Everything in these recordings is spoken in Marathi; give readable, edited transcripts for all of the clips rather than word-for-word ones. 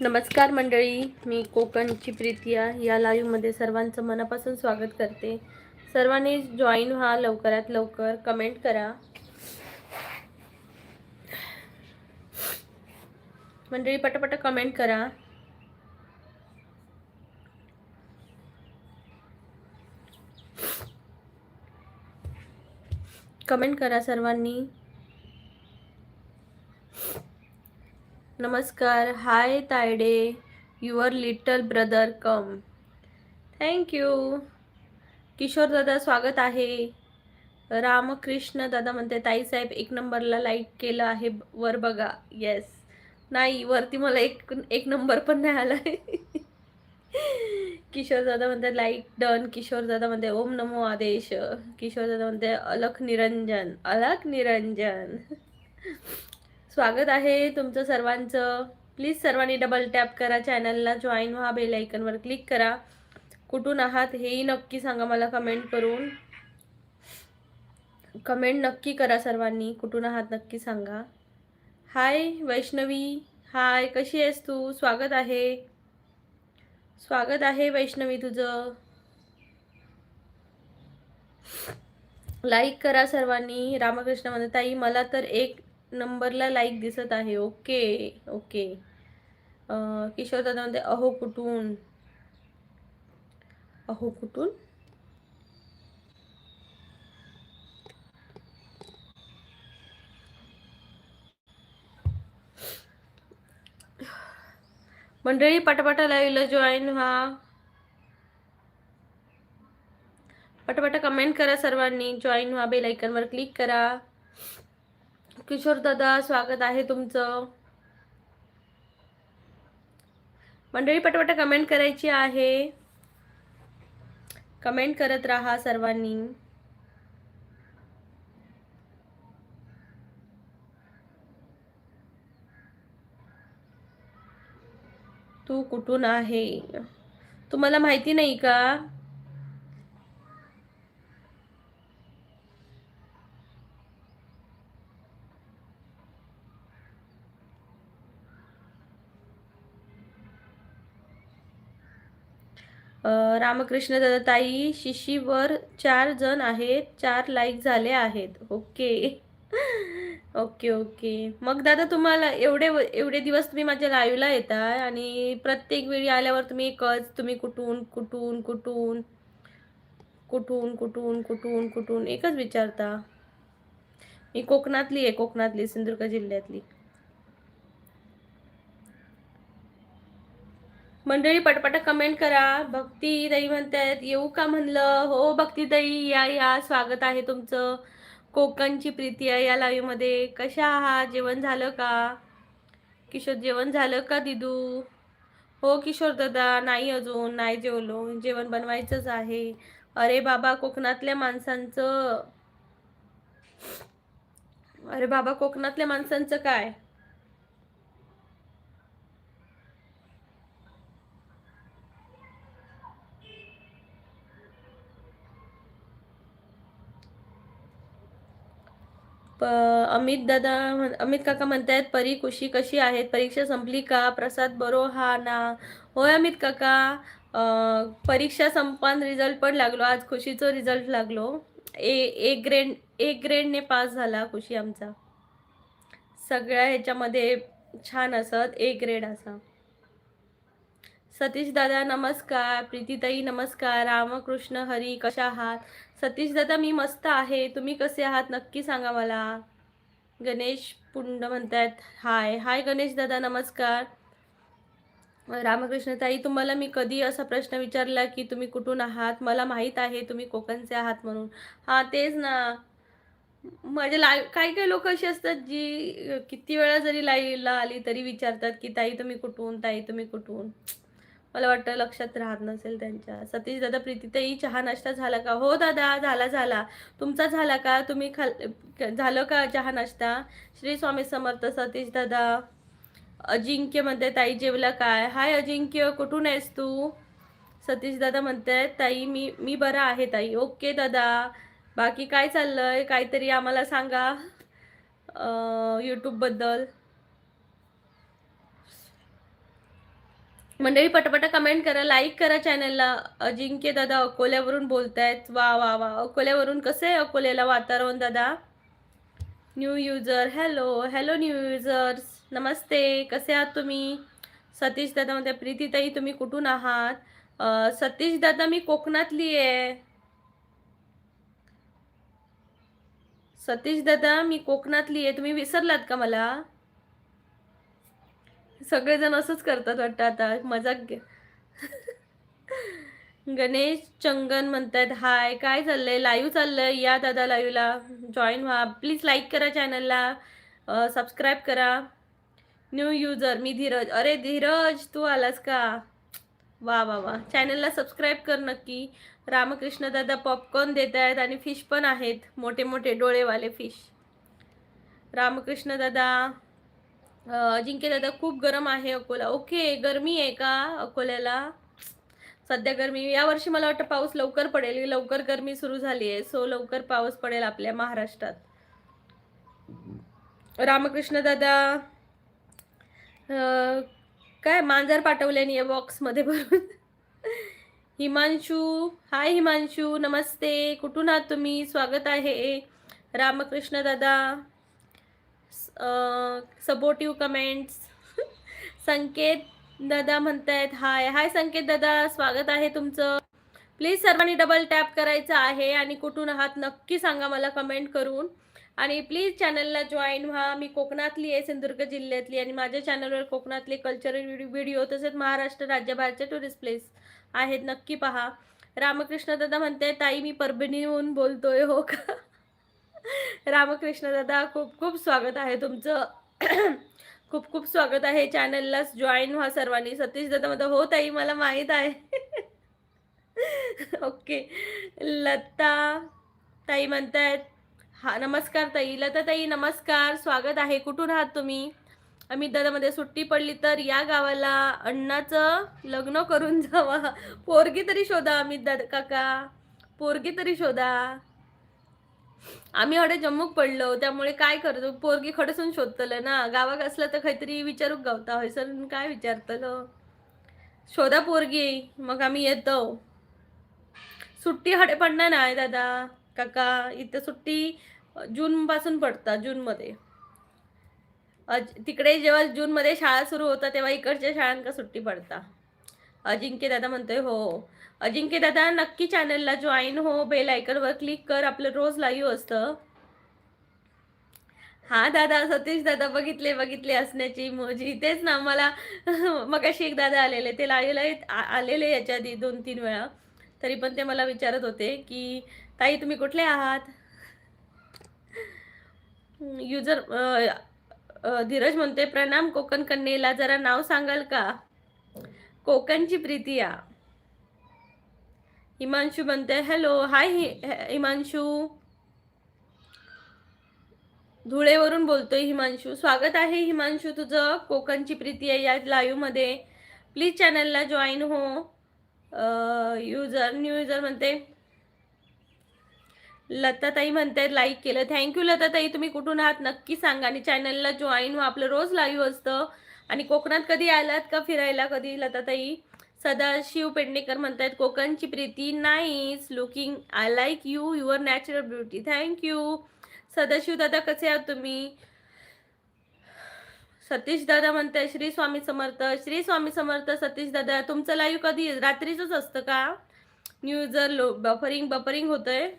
नमस्कार मंडळी, मी कोकणची प्रीतिया या लाईव्हमध्ये सर्वांचं मनापासून स्वागत करते. सर्वांनी जॉईन व्हा, लवकरात लवकर कमेंट करा. मंडळी पटापट कमेंट करा. कमेंट करा सर्वांनी. नमस्कार, hi Tayde, your little brother come. Thank you. Kishor दादा स्वागत आहे. रामकृष्ण दादा म्हणते ताईसाहेब एक नंबरला लाईक केलं आहे, वर बघा. येस. नाही, वरती मला एक नंबर पण नाही आलाय. किशोर दादा म्हणते लाईक डन. किशोर दादा म्हणते ओम नमो आदेश. किशोर दादा म्हणते अलख निरंजन, अलख निरंजन. स्वागत आहे तुमचं सर्वांचं. प्लीज सर्वांनी डबल टॅप करा, चॅनलला जॉईन व्हा, बेल आयकनवर क्लिक करा. कुठून आहात हेही नक्की सांगा मला कमेंट करून. कमेंट नक्की करा सर्वांनी, कुठून आहात नक्की सांगा. हाय वैष्णवी, हाय, कशी आहेस तू? स्वागत आहे, स्वागत आहे वैष्णवी तुझं. लाईक करा सर्वांनी. रामकृष्ण म्हणत ताई मला तर एक नंबरला लाईक दिसत आहे. Okay okay. किशोर दादा म्हणते अहो कुठून, अहो कुठून. मंडळी पटापटा लाईव्हला जॉईन व्हा, पटापटा कमेंट करा सर्वांनी, जॉईन व्हा, बेल आयकनवर क्लिक करा. किशोर दादा स्वागत आहे तुमचं. मंडळी पटापटा कमेंट करायची आहे, कमेंट करत राहा सर्वांनी. तू कुठून आहे, तुम्हाला माहिती नाही का? रामकृष्ण दादा ताई शिशीवर 4 जण आहेत, 4 लाईक झाले आहेत. Okay okay okay. मग दादा तुम्हाला एवढे दिवस तुम्ही माझ्या लाईव्हला येताय आणि प्रत्येक वेळी आल्यावर तुम्ही एकच, तुम्ही कुठून कुठून कुठून कुठून कुठून कुठून कुठून एकच विचारता. मी कोकणातली आहे, कोकणातली, सिंधुदुर्ग जिल्ह्यातली. मंडळी पटपट कमेंट करा. भक्ती ताई म्हणतात येऊ का म्हणलं. हो भक्ती ताई या या, स्वागत आहे तुमचं. कोकणची प्रीती आहे या लाईव्ह मध्ये. कशा आहात, जेवण झालं का? किशोर जेवण झालं का दिदू? हो किशोर दादा, नाही अजून नाही जेवलो, जेवण बनवायचंच आहे. अरे बाबा कोकणातल्या माणसांचं, अरे बाबा कोकणातल्या माणसांचं काय. अमित दादा, अमित काका म्हणतायत परी खुशी कशी आहेत, परीक्षा संपली का? प्रसाद बरो हा ना. होय अमित काका, परीक्षा संपन रिझल्ट पण लागलो आज, खुशीचं रिझल्ट लागलो. एक ग्रेडने पास झाला खुशी आमचा. सगळ्या ह्याच्यामध्ये छान असत, ए ग्रेड असा. सतीश दादा नमस्कार. प्रीतीताई नमस्कार. रामकृष्ण हरी, कशा आहात? सतीश दादा मी मस्त आहे, तुम्ही कसे आहात नक्की सांगा मला. गणेश पुंड म्हणतायत हाय हाय. गणेश दादा नमस्कार. रामकृष्ण ताई तुम्हाला मी कधी असा प्रश्न विचारला की तुम्ही कुठून आहात? मला माहीत आहे तुम्ही कोकणचे आहात म्हणून. हा तेच ना, माझे काही काही लोक अशी असतात जी किती वेळा जरी लाईव्हला आली तरी विचारतात की ताई तुम्ही कुठून, ताई तुम्ही कुठून. मला वाटतं लक्षात राहत नसेल त्यांच्या. सतीश दादा प्रीतीताई चहा नाश्ता झाला का? हो दादा झाला झाला. तुमचा झाला का? तुम्ही झालं का चहा नाश्ता? श्री स्वामी समर्थ. सतीश दादा. अजिंक्य म्हणते ताई जेवला काय? हाय अजिंक्य, कुठून आहेस तू? सतीश दादा म्हणतायत ताई मी बरा आहे ताई. ओके दादा. बाकी काय चाललंय, काहीतरी आम्हाला सांगा यूट्यूब बद्दल. मंडळी पटापटा कमेंट करा, लाईक करा चॅनलला. अजिंक्य दादा अकोल्यावरून बोलतायत. वा वा वा, अकोल्यावरून कसं आहे अकोल्याला वातावरण दादा? New user, hello hello new users, नमस्ते, कसे आहात तुम्ही? सतीश दादा म्हणते प्रीतीताई तुम्ही कुठून आहात? सतीश दादा मी कोकणातली आहे. सतीश दादा मी कोकणातली आहे, तुम्ही विसरलात का मला? सगळेजण असंच करतात वाटतं आता, मजाक घे. गणेश चंगन म्हणतात हाय, काय चाललंय? लाईव्ह चाललंय, या दादा लाईव्हला जॉईन व्हा. प्लीज लाईक करा चॅनलला, सबस्क्राईब करा. न्यू युजर मी धीरज. अरे धीरज तू आलास का? वा वा वा, चॅनलला सबस्क्राईब कर नक्की. रामकृष्ण दादा पॉपकॉर्न देत आहेत आणि फिश पण आहेत, मोठे मोठे डोळेवाले फिश. रामकृष्ण दादा, अजिंक्य दादा खूप गरम आहे अकोला. ओके, गरमी आहे का अकोल्याला? सध्या गरमी, यावर्षी मला वाटतं पाऊस लवकर पडेल, लवकर गरमी सुरू झाली आहे, सो लवकर पाऊस पडेल आपल्या महाराष्ट्रात. रामकृष्ण दादा काय मांजर पाठवल्याने बॉक्समध्ये भरून. हिमांशू, हाय हिमांशू, नमस्ते, कुठून आहात तुम्ही? स्वागत आहे. रामकृष्ण दादा, सपोर्टिव्ह कमेंट्स. संकेत दादा म्हणतायत हाय. हाय संकेत दादा, स्वागत आहे तुमचं. प्लीज सर्वांनी डबल टॅप करायचं आहे आणि कुठून आहात नक्की सांगा मला कमेंट करून. आणि प्लीज चॅनलला जॉईन व्हा. मी कोकणातली आहे, सिंधुदुर्ग जिल्ह्यातली, आणि माझ्या चॅनलवर कोकणातले कल्चरल व्हिडिओ तसेच महाराष्ट्र राज्यभराचे टुरिस्ट प्लेस आहेत, नक्की पहा. रामकृष्ण दादा म्हणते ताई मी परभणीहून बोलतोय. हो का? रामकृष्ण दादा खूप खूप स्वागत आहे तुमचं. खूप खूप स्वागत आहे. चॅनलला जॉईन व्हा सर्वांनी. सतीश दादा म्हणतो हो ताई मला माहीत आहे. ओके. लता ताई म्हणतायत हा, नमस्कार ताई. लता ताई नमस्कार, स्वागत आहे. कुठून आहात तुम्ही? अमित दादा मध्ये सुट्टी पडली तर या गावाला, अण्णाचं लग्न करून जावा. पोरगी तरी शोधा अमित दादा काका, पोरगी तरी शोधा. आम्ही हडे जम्मूक पडलो त्यामुळे काय करतो, पोरगी खडसून शोधतलं ना. गावाक असलं तर काहीतरी विचारूक गावता होय सर, काय विचारतलं. शोधा पोरगी, मग आम्ही येतो. सुट्टी हडे पडणार नाही दादा काका, इथं सुट्टी जून पासून पडतात, जूनमध्ये. तिकडे जेव्हा जूनमध्ये शाळा सुरू होतात तेव्हा इकडच्या शाळांका सुट्टी पडता. अजिंक्य दादा म्हणतोय हो. अजिंक्य दादा नक्की चॅनलला जॉईन हो, बेल आयकॉनवर क्लिक कर, आपलं रोज लाईव्ह असतं. हा दादा, सतीश दादा बघितले बघितले असण्याची मोजी, तेच ना मला. मगाशी एक दादा आलेले, ते लाईव्हला आलेले याच्या आधी 2-3 वेळा, तरी पण ते मला विचारत होते की ताई तुम्ही कुठले आहात. युजर धीरज म्हणते प्रणाम कोकण कन्येला, जरा नाव सांगाल का? कोकणची प्रीतिया. हिमांशू म्हणते हॅलो. हाय हिमांशू, धुळेवरून बोलतोय हिमांशू. स्वागत आहे हिमांशू तुझं. कोकणची प्रीती आहे या लाईव्ह मध्ये. प्लीज चॅनलला जॉईन हो. न्यू युजर म्हणते लताताई म्हणते लाईक केलं, थँक्यू लताताई. तुम्ही कुठून आहात नक्की सांगा आणि चॅनलला जॉईन व्हा, आपलं रोज लाईव्ह असतं. आणि कोकणात कधी आलात का फिरायला कधी लताताई? सदाशिव पेडणेकर म्हणतायत कोकणची Preeti nice looking, I like you, your natural beauty. Thank you Sadashiv दादा, कसे आहात तुम्ही? सतीश दादा म्हणताय श्री स्वामी समर्थ. श्री स्वामी समर्थ. सतीश दादा तुमचं लाईव्ह कधी रात्रीच असतं का? न्यू युजर बफरिंग होतंय.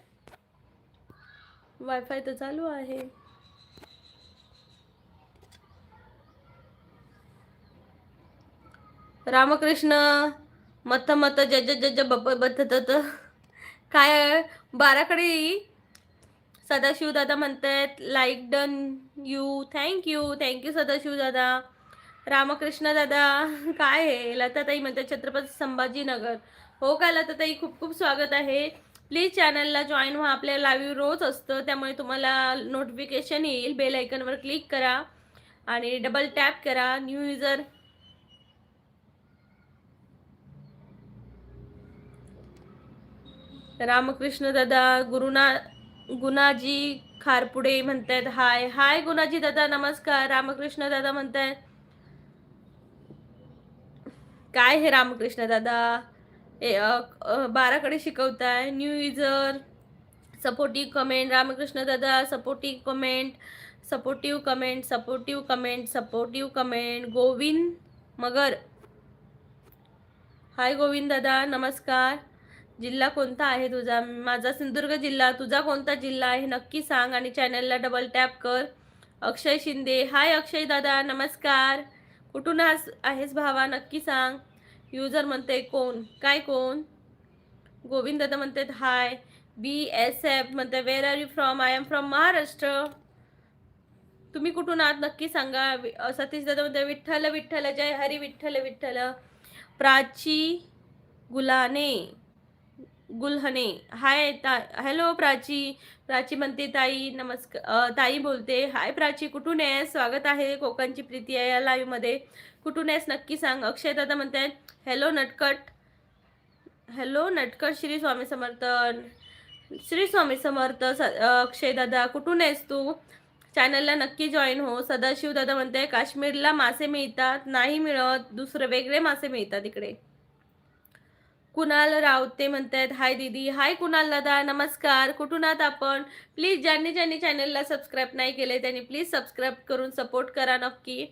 वायफाय तर चालू आहे. रामकृष्ण मत मत जज जज बत काय बाराकडे. सदाशिव दादा म्हणतायत like done you, thank you Sadashiv दादा. रामकृष्ण दादा काय आहे? लताताई म्हणतात छत्रपती संभाजीनगर. हो का लताताई, खूप खूप स्वागत आहे. प्लीज चॅनलला जॉईन व्हा, आपल्या लाईव्ह रोज असतं त्यामुळे तुम्हाला नोटिफिकेशन येईल. बेल आयकॉनवर क्लिक करा आणि डबल टॅप करा. न्यू युजर रामकृष्ण दादा. गुणाजी खारपुडे म्हणतायत हाय. हाय गुणाजी दादा नमस्कार. रामकृष्ण दादा म्हणतायत काय हे रामकृष्ण दादा, 12कडे शिकवताय. New user, supportive comment, Ramkrishna दादा, supportive comment, supportive comment, supportive comment, supportive comment. Govind Magar, hi Govind दादा, नमस्कार. जिल्हा कोणता आहे तुझा? माझा सिंधुदुर्ग जिल्हा. तुझा कोणता जिल्हा आहे नक्की सांग आणि चॅनलला डबल टॅप कर. अक्षय शिंदे, हाय अक्षय दादा, नमस्कार. कुठून आहेस भावा, नक्की सांग. युजर म्हणते कोण, काय कोण? गोविंद दादा म्हणतात हाय. BSF म्हणते where are you from? I am from Maharashtra. तुम्ही कुठून आहात नक्की सांगा. सतीश दादा म्हणते विठ्ठल विठ्ठल, जय हरी विठ्ठल विठ्ठल. Prachi Gulane, Gulhane, hi hello Prachi. प्राची म्हणते ताई नमस्कार. ताई बोलते हाय प्राची, कुठून आहेस? स्वागत आहे, कोकणची प्रीती आहे या लाईव्ह मध्ये. कुठून आहेस नक्की सांग. अक्षय दादा म्हणतात हॅलो नटकट, हॅलो नटकट. श्री स्वामी समर्थ, श्री स्वामी समर्थ. अक्षय दादा कुठून आहेस तू? चॅनलला नक्की जॉईन हो. सदाशिव दादा म्हणते काश्मीरला मासे मिळतात? नाही मिळत, दुसरे वेगळे मासे मिळतात इकडे. कुणाल रावते म्हणतात हाय दीदी. हाय कुणाल दादा, नमस्कार. कुठून आहात आपण? प्लीज ज्यांनी ज्यांनी चॅनलला सबस्क्राईब नाही केले त्यांनी प्लीज सबस्क्राईब करून सपोर्ट करा नक्की.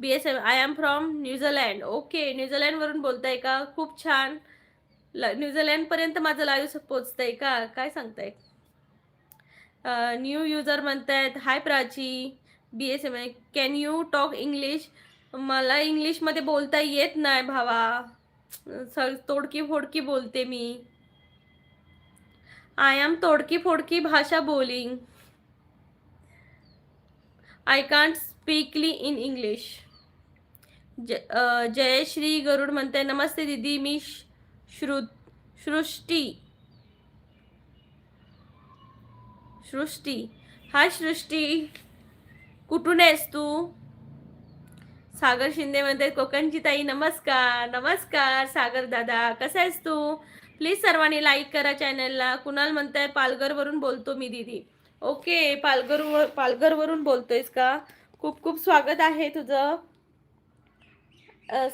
BSF, I am from New Zealand. Okay, न्यूझीलँडवरून बोलताय का? खूप छान. न्यूझीलँडपर्यंत माझं लाईव्ह पोचतंय का? काय सांगताय? न्यू युजर म्हणतायत hi Prachi. BSF, can you talk English? मला इंग्लिशमध्ये बोलता येत नाही भावा, तोडकी फोडकी बोलते मी. आय एम तोडकी फोडकी भाषा बोलिंग. I can't speakly in English. Jayshree Garud म्हणते नमस्ते दीदी, मी सृष्टी. सृष्टी, हाय सृष्टी, कुठून आहेस तू? सागर शिंदे म्हणते कोकणची ताई नमस्कार. नमस्कार सागर दादा, कसा आहेस तू? प्लीज सर्वांनी लाईक करा चॅनलला. कुणाल म्हणताय पालघरवरून बोलतो मी दीदी. ओके, पालघरवरून बोलतोयस का? खूप खूप स्वागत आहे तुझं.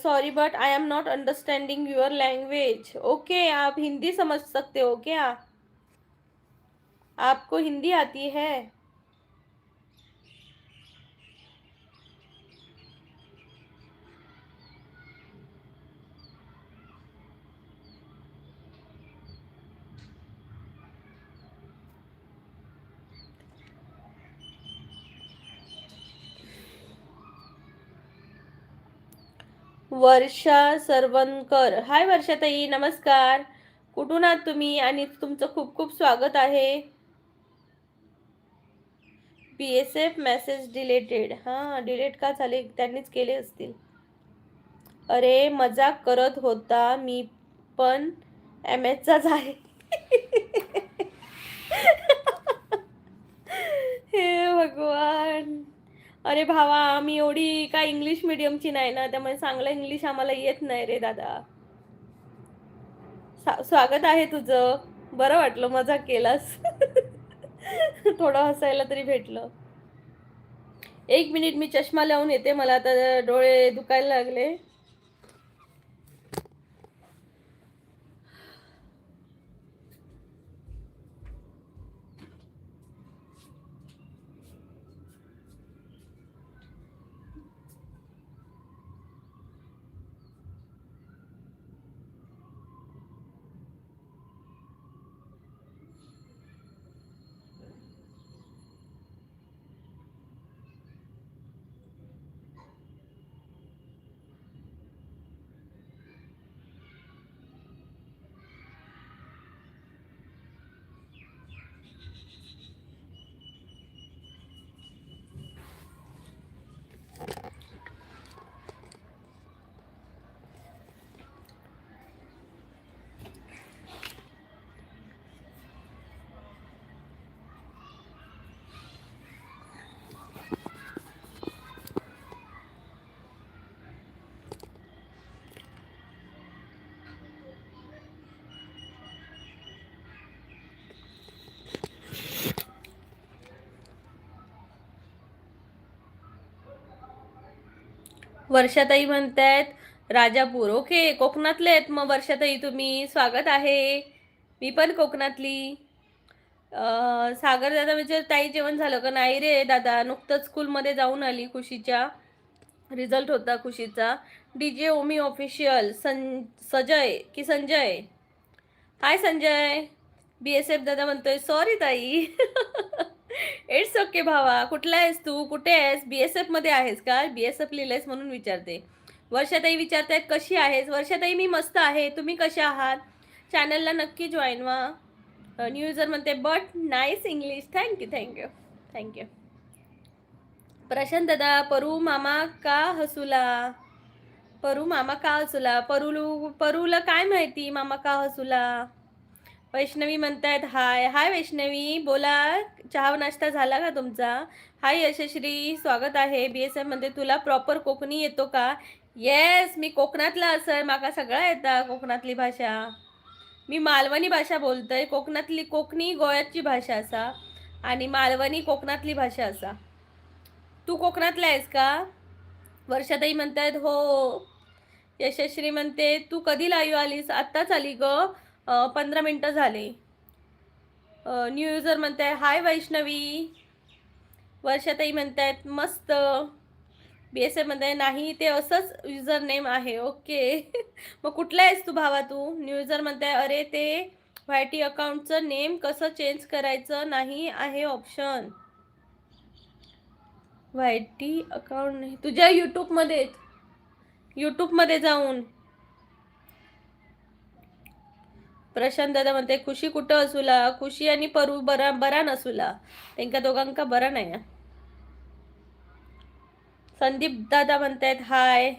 Sorry but I am not understanding your language. Okay, आप हिंदी समझ सकते हो क्या? आपको हिंदी आती है? वर्षा सरवणकर, हाय वर्षाताई, नमस्कार. कुठून आहात तुम्ही? आणि तुमचं खूप खूप स्वागत आहे. BSF message deleted. हां, डिलीट का झाले? त्यांनीच केले असतील. अरे मजाक करत होता मी, पण MS आहे. हे भगवान. अरे भावा, मी एवढी काय इंग्लिश मीडियमची नाही ना, त्यामुळे चांगलं इंग्लिश आम्हाला येत नाही रे दादा. स्वागत आहे तुझं. बरं वाटलं मजाक केलास. थोडं हसायला तरी भेटलं. 1 मिनिट, मी चष्मा लावून येते, मला आता डोळे दुखायला लागले. वर्षाताई म्हणतायत राजापूर. ओके, कोकणातले आहेत मग वर्षाताई तुम्ही. स्वागत आहे. मी पण कोकणातली. सागर दादा विचार ताई जेवण झालं का? नाही रे दादा, नुकतंच स्कूलमध्ये जाऊन आली. खुशीच्या रिझल्ट होता खुशीचा. DJ ओमी ऑफिशियल. सजय की संजय? हाय संजय. BSF दादा म्हणतोय सॉरी ताई. इट्स ओके भावा. कुठला आहेस तू? कुठे आहेस? BSF मध्ये आहेस का? BSF लिहिलंयस म्हणून विचारते. वर्षाताई विचारतायत कशी आहेस? वर्षाताई मी मस्त आहे. तुम्ही कशा आहात? चॅनलला नक्की जॉईन व्हा. न्यू युजर म्हणते but nice English. Thank you thank you thank you. Prashant दादा परू मामा का हसूला? परू मामा का हसूला? परूला काय माहिती मामा का हसूला? वैष्णवी म्हणतायत हाय. हाय वैष्णवी, बोला. चहा नाश्ता झाला का तुमचा? हाय यशश्री, स्वागत आहे. BSF म्हणते तुला प्रॉपर कोकणी येतो का? येस, मी कोकणातला असं माका सगळं येतं. कोकणातली भाषा मी मालवणी भाषा बोलतोय. कोकणातली कोकणी गोव्याची भाषा असा आणि मालवणी कोकणातली भाषा असा. तू कोकणातला आहेस का? वर्षाताई म्हणतायत हो. यशश्री म्हणते तू कधी लाईव्ह आलीस? आत्ताच आली ग, 15 मिनटं झाले. न्यू युजर म्हणताय हाय वैष्णवी. वर्षाताई म्हणतायत मस्त. BSF म्हणताय नाही ते असंच युजर नेम आहे. ओके. मग कुठला आहेस तू भावा तू? न्यू युजर म्हणताय अरे ते व्हायटी अकाउंटचं नेम कसं चेंज करायचं? नाही आहे ऑप्शन. व्हायटी अकाउंट नाही तुझ्या यूट्यूबमध्ये जाऊन. प्रशांत दादा म्हणते खुशी कुठं असूला? खुशी आणि परू बरा नसूला. त्यांच्या दोघांका बरा नाही. संदीप दादा म्हणतायत हाय.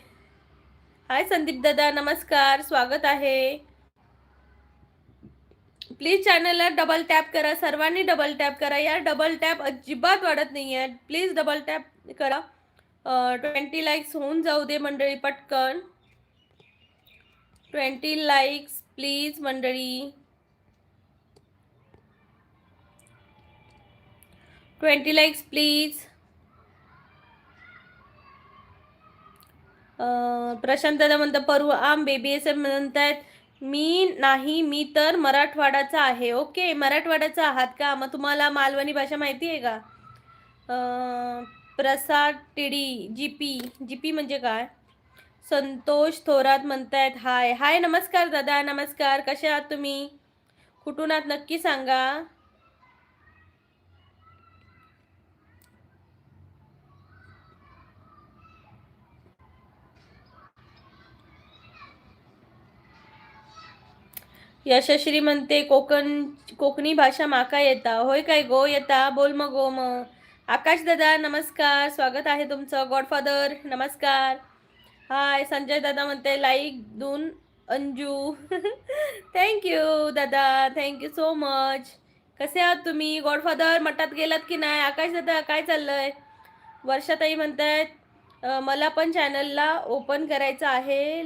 हाय संदीप दादा, नमस्कार, स्वागत आहे. प्लीज चॅनलला डबल टॅप करा. सर्वांनी डबल टॅप करा. यार डबल टॅप अजिबात वाढत नाही आहे. प्लीज डबल टॅप करा. 20 लाईक्स होऊन जाऊ दे मंडळी पटकन. 20 लाईक्स प्लीज मंडळी. 20 लाईक्स प्लीज. प्रशांत दादा म्हणतात परू आम BSF म्हणतायत मी नाही, मी तर मराठवाडाचा आहे. ओके, मराठवाड्याचा आहात का? मग तुम्हाला मालवणी भाषा माहिती आहे का? प्रसाद टिडी जीपी म्हणजे काय? संतोष थोरात म्हणतायत हाय. हाय नमस्कार दादा, नमस्कार. कसे आहात तुम्ही? कुठून आहात नक्की सांगा. यशश्री म्हणते कोकणी भाषा माका येता. होय काय गो येता? बोल मग गो मग. आकाश दादा नमस्कार, स्वागत आहे तुमचं. गॉडफादर नमस्कार. हाय. संजय दादा म्हणते लाईक दून अंजू. थँक्यू दादा, थँक्यू सो मच. कसे आहात तुम्ही? गॉडफादर मठात गेलात की नाही? आकाश दादा काय चाललंय? वर्षाताई म्हणतायत मला पण चॅनलला ओपन करायचं आहे.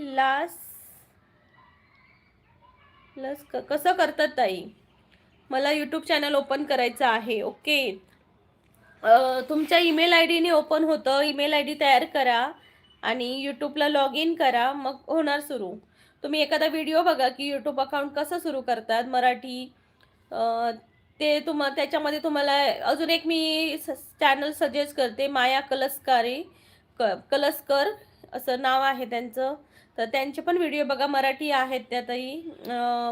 कसं करतात ताई? मला यूट्यूब चॅनल ओपन करायचं आहे. ओके, तुमच्या ईमेल आयडीने ओपन होतं. ईमेल आयडी तयार करा आणि यूट्यूबला लॉग इन करा, मग होणार सुरू. तुम्ही एखादा व्हिडिओ बघा की यूट्यूब अकाउंट कसं सुरू करतात मराठी. ते त्याच्यामध्ये तुम्हाला अजून एक मी चॅनल सजेस्ट करते. माया कलस्कर असं नाव आहे त्यांचं. तर त्यांचे पण व्हिडिओ बघा, मराठी आहेत त्यातही.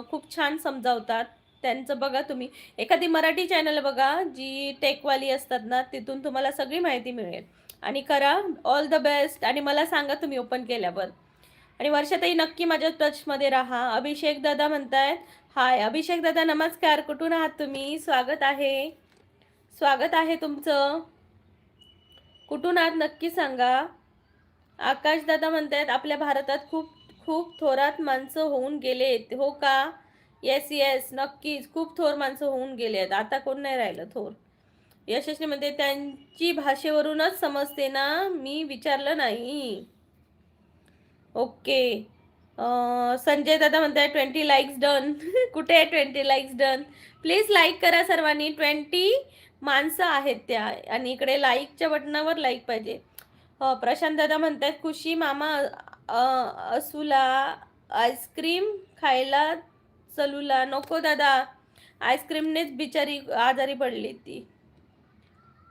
खूप छान समजावतात. त्यांचं बघा तुम्ही. एखादी मराठी चॅनल बघा जी टेकवाली असतात ना, तिथून तुम्हाला सगळी माहिती मिळेल. आणि करा. All the best. आणि मला सांगा तुम्ही ओपन केल्यावर. आणि वर्षाताई नक्की माझ्या टचमध्ये राहा. अभिषेक दादा म्हणतायत हाय. अभिषेक दादा नमस्कार. कुठून आहात तुम्ही? स्वागत आहे, स्वागत आहे तुमचं. कुठून आहात नक्की सांगा. आकाश दादा म्हणतायत आपल्या भारतात खूप खूप थोरात माणसं होऊन गेलेत. हो का? येस नक्कीच. खूप थोर माणसं होऊन गेले आहेत. आता कोण नाही राहिलं थोर. यशस्वी म्हणते त्यांची भाषेवरूनच समजते ना, मी विचारलं नाही. ओके. संजय दादा म्हणताय 20 लाईक्स डन. कुठे आहे 20 लाईक्स डन? प्लीज लाईक करा सर्वांनी. 20 माणसं आहेत त्या, आणि इकडे लाईकच्या बटनावर लाईक पाहिजे. प्रशांत दादा म्हणतात खुशी मामा असुला आईस्क्रीम खायला चलूला. नको दादा, आईस्क्रीमनेच बिचारी आजारी पडली ती.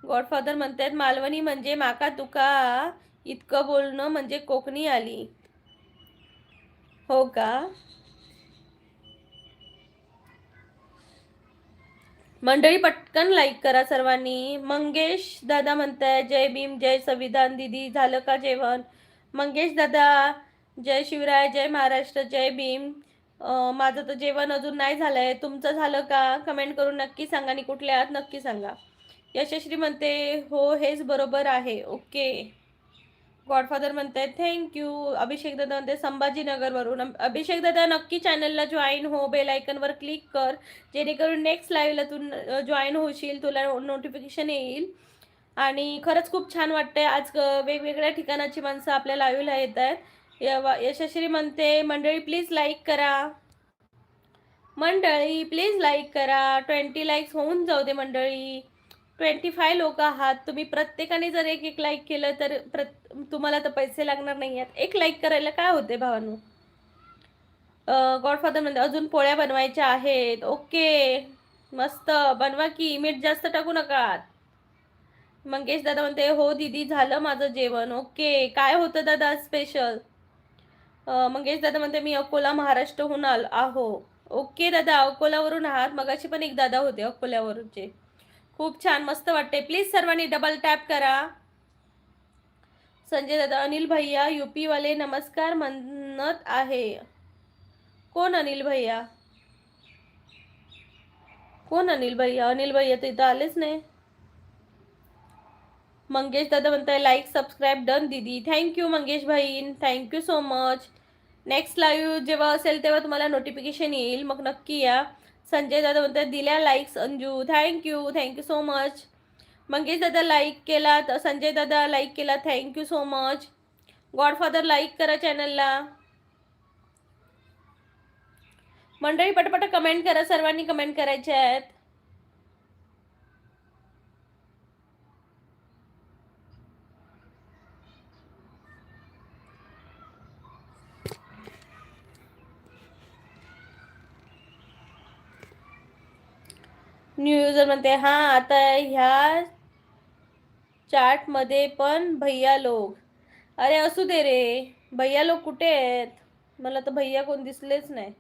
गॉडफादर म्हणतात मालवणी म्हणजे माका तुका इतकं बोलणं म्हणजे कोकणी आली. हो का? मंडळी पटकन लाईक करा सर्वांनी. मंगेश दादा म्हणताय जय भीम जय संविधान. दीदी झालं का जेवण? मंगेश दादा जय शिवराय जय महाराष्ट्र जय भीम. माझं तर जेवण अजून नाही झालंय. तुमचं झालं का? कमेंट करून नक्की सांगा. आणि कुठले आहात नक्की सांगा. यशश्री म्हणते हो हेच बरोबर आहे. ओके. गॉडफादर म्हणतायत थँक्यू. अभिषेक दादा म्हणते संभाजीनगरवरून. अभिषेक दादा नक्की चॅनलला जॉईन हो. बेल आयकनवर क्लिक कर जेणेकरून नेक्स्ट लाईव्हला तू जॉईन होशील, तुला नोटिफिकेशन येईल. आणि खरंच खूप छान वाटतंय आज वेगवेगळ्या ठिकाणाची माणसं आपल्या लाईव्हला येत आहेत. यशश्री म्हणते मंडळी प्लीज लाईक करा. मंडळी प्लीज लाईक करा. 20 लाईक्स होऊन जाऊ दे मंडळी. 25 लोक आहात तुम्ही. प्रत्येकाने जर एक एक लाईक केलं तर तुम्हाला तर पैसे लागणार नाही आहेत. एक लाईक करायला काय होते भावांनो. गॉडफादर म्हणते अजून पोळ्या बनवायच्या आहेत. ओके मस्त बनवा की. मीठ जास्त टाकू नका. मंगेश दादा म्हणते हो दीदी झालं माझं जेवण. ओके काय होतं दादा स्पेशल? मंगेश दादा म्हणते मी अकोला महाराष्ट्रहून आहो. ओके दादा अकोल्यावरून आहात. मगाशी पण एक दादा होते अकोल्यावरचे. खूप छान मस्त वाटते. प्लीज सर्वांनी डबल टॅप करा. संजय दादा अनिल भैया यूपी वाले नमस्कार म्हणत आहे. कोण अनिल भैया? कोण अनिल भैया? अनिल भैया तर इथं आलेच नाही. मंगेश दादा म्हणताय लाईक सबस्क्राईब डन दीदी. थँक्यू मंगेश भाई, thank you so much. Next live जेव्हा असेल तेव्हा तुम्हाला नोटिफिकेशन येईल, मग नक्की या. संजय दादा म्हणतात दिल्या likes Anju. Thank you so much. Mangesh दादा लाईक केला, संजय दादा लाईक केला, thank you so much. Godfather like करा चॅनलला. मंडळी पटपट कमेंट करा. सर्वांनी कमेंट करायचे आहेत. न्यू युजर म्हणते हा आता ह्या चार्टमध्ये पण भैया लोक. अरे असू दे रे. भैया लोक कुठे आहेत? मला तर भैया कोण दिसलेच नाही.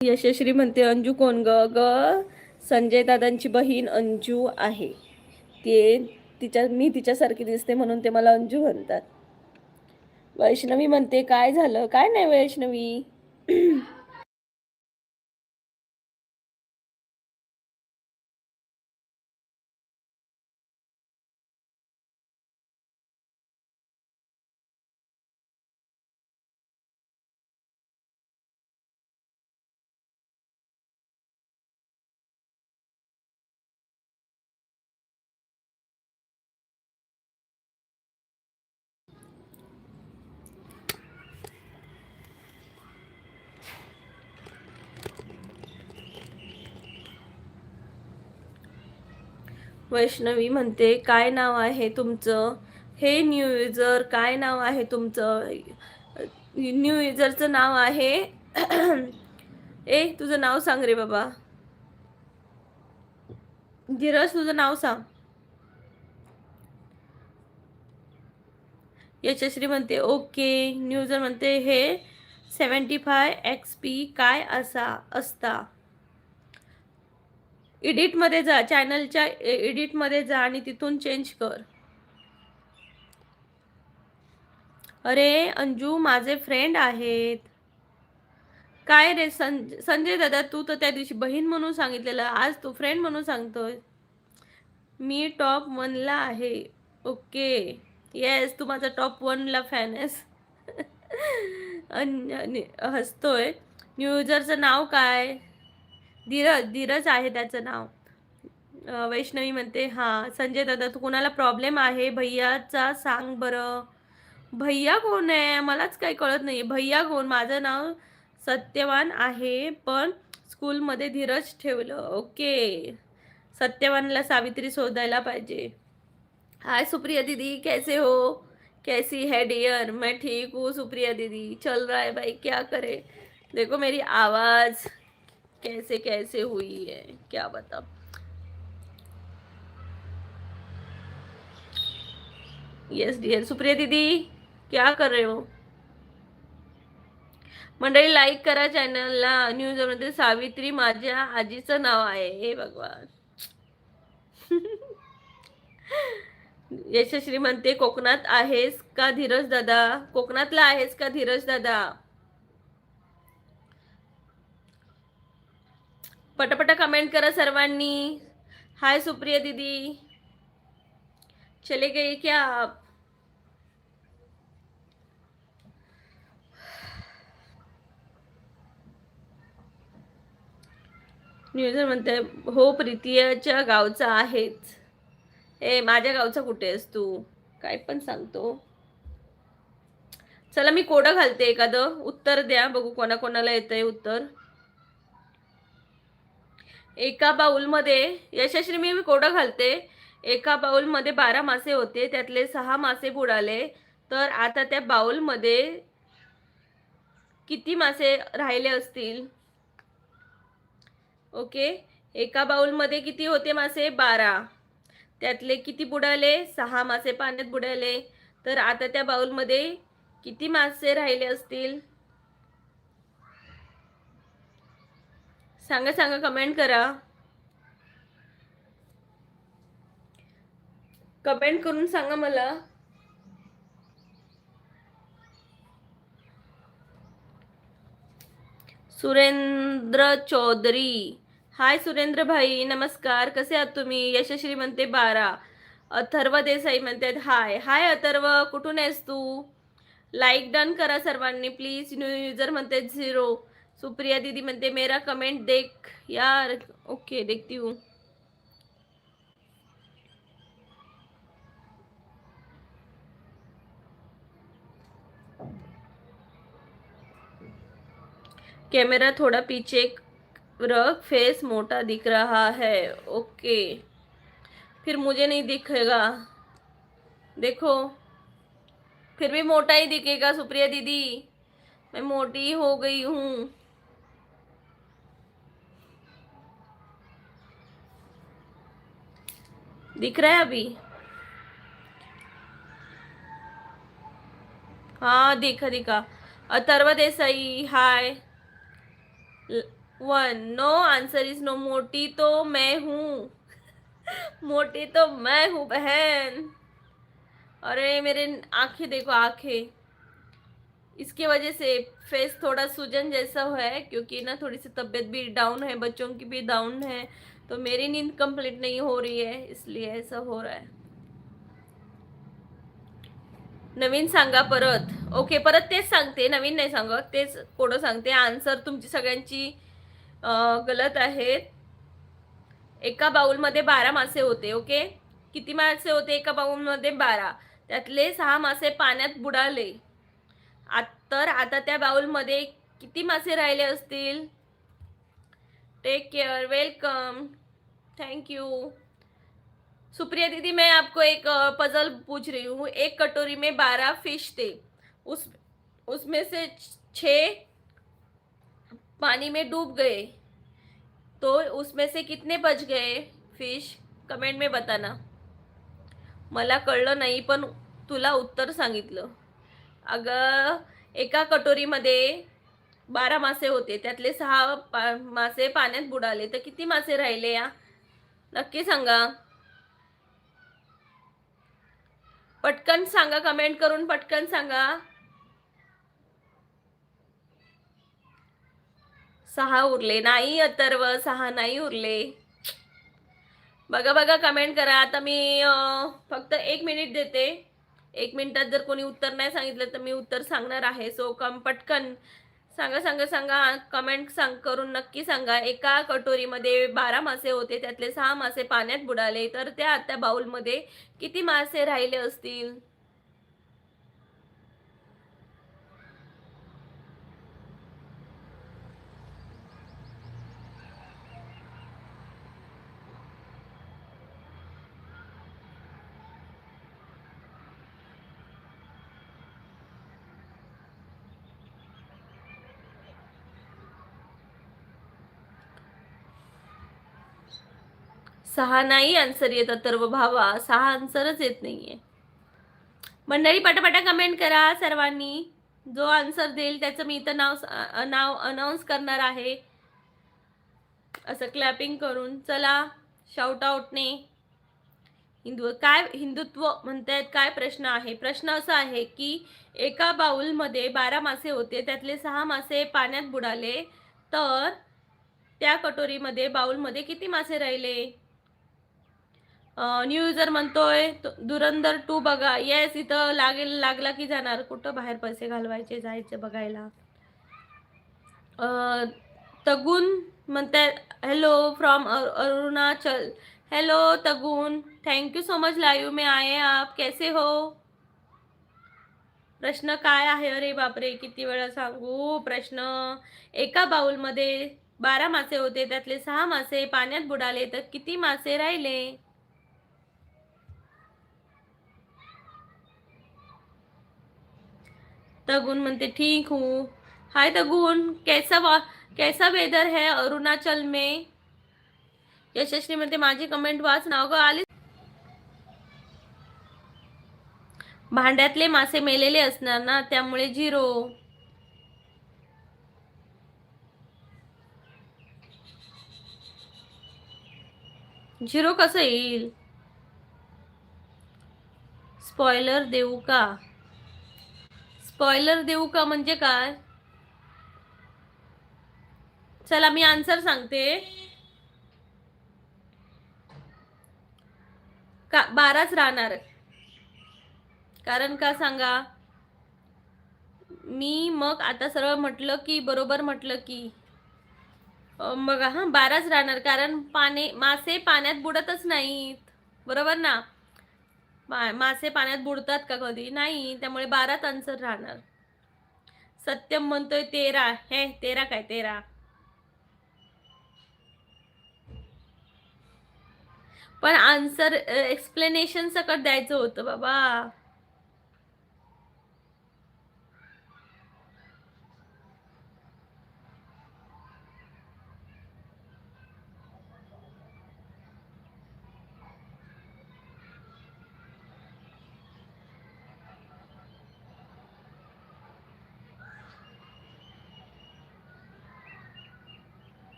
यशश्री म्हणते अंजू कोण ग? ग संजय दादांची बहीण अंजू आहे. मी तिच्यासारखी दिसते म्हणून ते मला अंजू म्हणतात. वैष्णवी म्हणते काय झालं? काय नाही वैष्णवी. वैष्णवी म्हणते काय नाव आहे तुमचं? हे न्यू युजर काय नाव आहे तुमचं? न्यू युजरचं नाव आहे ए तुझं नाव सांग रे बाबा. धीरज तुझं नाव सांग. यशश्री म्हणते ओके. न्यू युजर म्हणते हे 75 XP काय असता? एडिटमध्ये जा. चॅनलच्या एडिटमध्ये जा आणि तिथून चेंज कर. अरे अंजू माझे फ्रेंड आहेत. काय रे संजय दादा तू तर त्या दिवशी बहीण म्हणून सांगितलेलं, आज तू फ्रेंड म्हणून सांगतोय. मी टॉप 1ला आहे. ओके येस तू माझा टॉप 1ला फॅन आहेस. हसतोय. न्यू युजरचं नाव काय? धीरज, धीरज आहे त्याचं नाव. वैष्णवी म्हणते हां. संजय दादा, तू कुणाला प्रॉब्लेम आहे भैय्याचा सांग बरं. भैय्या कोण आहे? मलाच काही कळत नाही. भैय्या कोण? माझं नाव सत्यवान आहे, पण स्कूलमध्ये धीरज ठेवलं. ओके. सत्यवानला सावित्री शोधायला पाहिजे. हाय सुप्रिया दीदी, कैसे हो? कैसी है डियर? मैं ठीक हूँ सुप्रिया दीदी, चल रहा है भाई, क्या करे। देखो मेरी आवाज कैसे कैसे हुई है, क्या बता। यस डियर सुप्रिया दीदी, क्या कर रहे हो? मंडळी लाईक करा चॅनलला. न्यूजमध्ये सावित्री माझ्या आजीचं नाव आहे. हे भगवान. यशश्री म्हणते कोकणात आहेस का धीरज दादा? कोकणातला आहेस का धीरज दादा? पटापटा कमेंट करा सर्वांनी. हाय सुप्रिया दीदी, चले गए क्या आप? न्यूजर म्हणते हो प्रीतीच्या गावचा आहेच. ए माझ्या गावचा कुठे आहेस तू? काय पण सांगतो. चला मी कोडं घालते, एखादं उत्तर द्या बघू कोणाकोणाला येतंय उत्तर. एका बाउलमध्ये यशस्वी मी कोडं घालते. एका बाउलमध्ये 12 मासे होते, त्यातले 6 मासे बुडाले, तर आता त्या बाउलमध्ये किती मासे राहिले असतील? ओके. एका बाउलमध्ये किती होते मासे? 12. त्यातले किती बुडाले? 6 मासे पाण्यात बुडाले, तर आता त्या बाउलमध्ये किती मासे राहिले असतील? सांगा सांगा, कमेंट करा. कमेंट करून सांगा मला. सुरेंद्र चौधरी, हाय सुरेंद्र भाई, नमस्कार, कसे आहात तुम्ही? यशश्री म्हणते 12. अथर्व देसाई म्हणतात हाय. हाय अथर्व, कुठून आहेस तू? लाईक डन करा सर्वांनी प्लीज. न्यू युजर म्हणते 0. सुप्रिया दीदी म्हणते मेरा कमेंट देख यार. ओके देखती हूँ. कैमरा थोड़ा पीछे रख, फेस मोटा दिख रहा है. ओके, फिर मुझे नहीं दिखेगा. देखो, फिर भी मोटा ही दिखेगा सुप्रिया दीदी, मैं मोटी हो गई हूँ. दिख रहा है अभी? हाँ दिखा दिखा. Atharva Desai hi. 1. No answer is no. मोटी तो मैं हूँ. मोटी तो मैं हूँ बहन. अरे मेरे आंखें देखो, आंखें, इसकी वजह से फेस थोड़ा सूजन जैसा है, क्योंकि ना थोड़ी सी तबीयत भी डाउन है, बच्चों की भी डाउन है, तो मेरी नींद कंप्लीट नहीं हो रही है, इसलिए ऐसा हो रहा है. नवीन सांगा परत. ओके, परत तेच सांगते, नवीन नाही सांगत, तेच कोडं सांगते. आन्सर तुमची सगळ्यांची गलत आहेत. एका बाउलमध्ये 12 मासे होते. ओके, किती मासे होते एका बाउलमध्ये? 12. त्यातले 6 मासे पाण्यात बुडाले. तर आता त्या बाउलमध्ये किती मासे राहिले असतील? Take care, welcome, thank you. Supriya दीदी, मैं आपको एक पजल पूछ रही हूँ. एक कटोरी में 12 फिश थे, उसमें से 6 पानी में डूब गए, तो उसमें से कितने बच गए फिश? कमेंट में बताना. मला कळलं नाही, पण तुला उत्तर सांगितलं. अगं, एका कटोरीमध्ये 12 मासे होते, त्यातले 6 मासे पाण्यात बुडाले, तर किती मासे राहिले या? नक्की सांगा. पटकन सांगा, कमेंट करून पटकन सांगा. 6 उरले नाही अथर्व, 6 नाही उरले. बघा बघा, कमेंट करा. आता मी फक्त 1 मिनिट देते. 1 मिनिटात जर कोणी उत्तर नाही सांगितलं तर मी उत्तर सांगणार आहे. सो पटकन सांगा, सांगा, सांगा. कमेंट करून नक्की सांगा. एका कटोरीमध्ये 12 मासे होते, त्यातले 6 मासे पाण्यात बुडाले, तर त्या बाउलमध्ये किती मासे राहिले असतील? 6 नाही आन्सर येत अथर्व भावा. 6 आन्सरच येत नाहीये. मंडळी पटापटा कमेंट करा सर्वांनी. जो आन्सर देईल त्याचं मी इथं नाव अनाउन्स करणार आहे. असं क्लॅपिंग करून. चला, शाउट आउटने. हिंदुत्व म्हणतायत, काय प्रश्न आहे? प्रश्न असा आहे की एका बाउलमध्ये 12 मासे होते, त्यातले 6 मासे पाण्यात बुडाले, तर त्या कटोरीमध्ये बाउलमध्ये किती मासे राहिले? न्यू युजर म्हणतोय धुरंधर 2 बघा. येस, इथं लागला की जाणार. कुठं बाहेर पैसे घालवायचे, जायचं बघायला. तगुन म्हणतायत hello from Arunachal. Hello Tagun, thank you so much live में आए आप. कैसे हो? प्रश्न काय आहे? अरे बापरे, किती वेळा सांगू प्रश्न. एका बाउलमध्ये 12 मासे होते, त्यातले 6 मासे पाण्यात बुडाले, तर किती मासे राहिले? तगुन म्हणते ठीक हूँ. हाय तगुन, कैसा वेदर है अरुणाचल में? यशस्वी म्हणते माझी कमेंट वाच. नाव ग आली. भांड्यातले मासे मेलेले असणार ना, त्यामुळे 0. झिरो कसं येईल? स्पॉइलर देऊ का? स्पॉइलर देऊ का म्हणजे काय? चला मी आन्सर सांगते. का 12च राहणार? कारण का सांगा? मी मग आता सरळ म्हटलं की बरोबर म्हटलं की बघा, 12च राहणार, कारण मासे पाण्यात बुडतच नाहीत. बरोबर ना? मासे पाण्यात बुडतात का कधी? नाही, त्यामुळे 12च आन्सर राहणार. सत्यम म्हणतोय 13. हे 13 काय 13? पण आन्सर एक्सप्लेनेशन सकट द्यायचं होतं बाबा.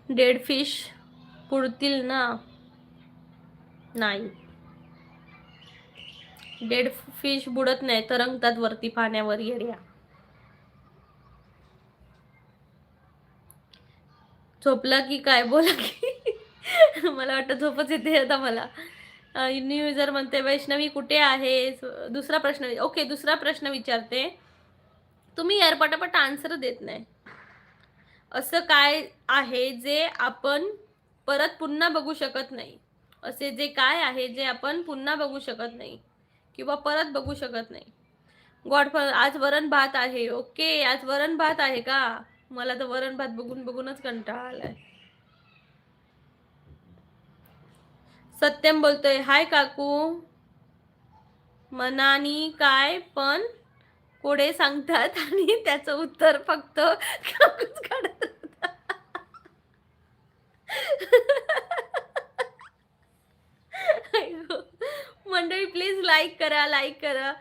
डेड फिश पुरतील ना? नाही, डेड फिश बुडत नाही, तरंगतात वरती पाण्यावर येड्या. झोपला की काय? बोला की. मला वाटतं झोपच येते आता मला. न्यू युजर म्हणते वैष्णवी कुठे आहे? दुसरा प्रश्न. ओके, दुसरा प्रश्न विचारते. तुम्ही यार पटापट आन्सर देत नाही. असं काय आहे जे आपण परत पुन्हा बघू शकत नाही? असे जे काय आहे जे आपण पुन्हा बघू शकत नाही किंवा परत बघू शकत नाही? गॉडफादर, आज वरण भात आहे. ओके, आज वरण भात आहे का? मला तर वरण भात बघून बघूनच कंटाळा आलाय. सत्यम बोलतोय हाय काकू, मनानी काय पण कोडे सांगतात आणि त्याचं उत्तर फक्त काकूच काढत मंडळी प्लीज लाईक करा, लाईक करा.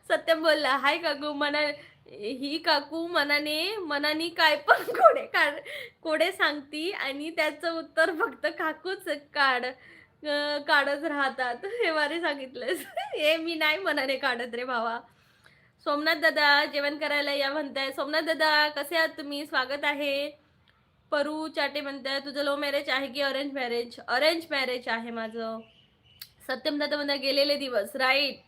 सत्यम बोलला हाय काकू, ही काकू मनाने काय पण कोडे सांगती आणि त्याचं उत्तर फक्त काकूच काढ काढत राहतात. हे भारी सांगितलंस. हे मी नाही मनाने काढत रे भावा. सोमनाथ दादा जेवण करायला या म्हणताय. सोमनाथ दादा कसे आहात तुम्ही? स्वागत आहे. परू चाटे म्हणताय, तुझं लव्ह मॅरेज आहे की अरेंज मॅरेज? अरेंज मॅरेज आहे माझं. सत्यम दादा म्हणताय गेलेले दिवस. Right.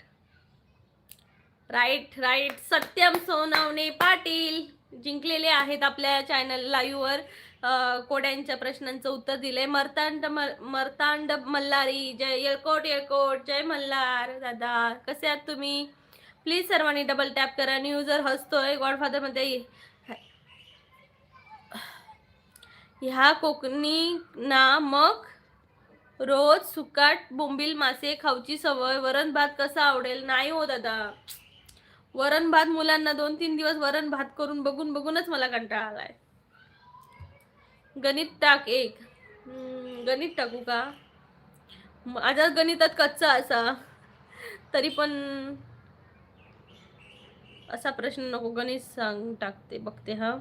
Right right. Satyam Sonawane Patil जिंकलेले आहेत आपल्या चॅनल लाईव्हवर. कोड्यांच्या प्रश्नांचं उत्तर दिलंय. मर्तांड मल्हारी, जय येळकोट येळकोट, जय मल्हार दादा. कसे आहात तुम्ही? प्लीज सर्वांनी डबल टॅप करा. न्यू जर हसतोय गॉडफादर मध्ये ह्या कोकणी ना मग रोज सुकाट बोंबील मासे खाऊची सवय. वरण भात कसा आवडेल? नाही हो दादा. वरण भात मुलांना 2-3 दिवस वरण भात करून बघून बघूनच मला कंटाळा आलाय. गणित टाक एक. गणित टाकू का? माझा गणितात कच्चा असा, तरी पण असा प्रश्न नको. गणित सांग टाकते बघते हा.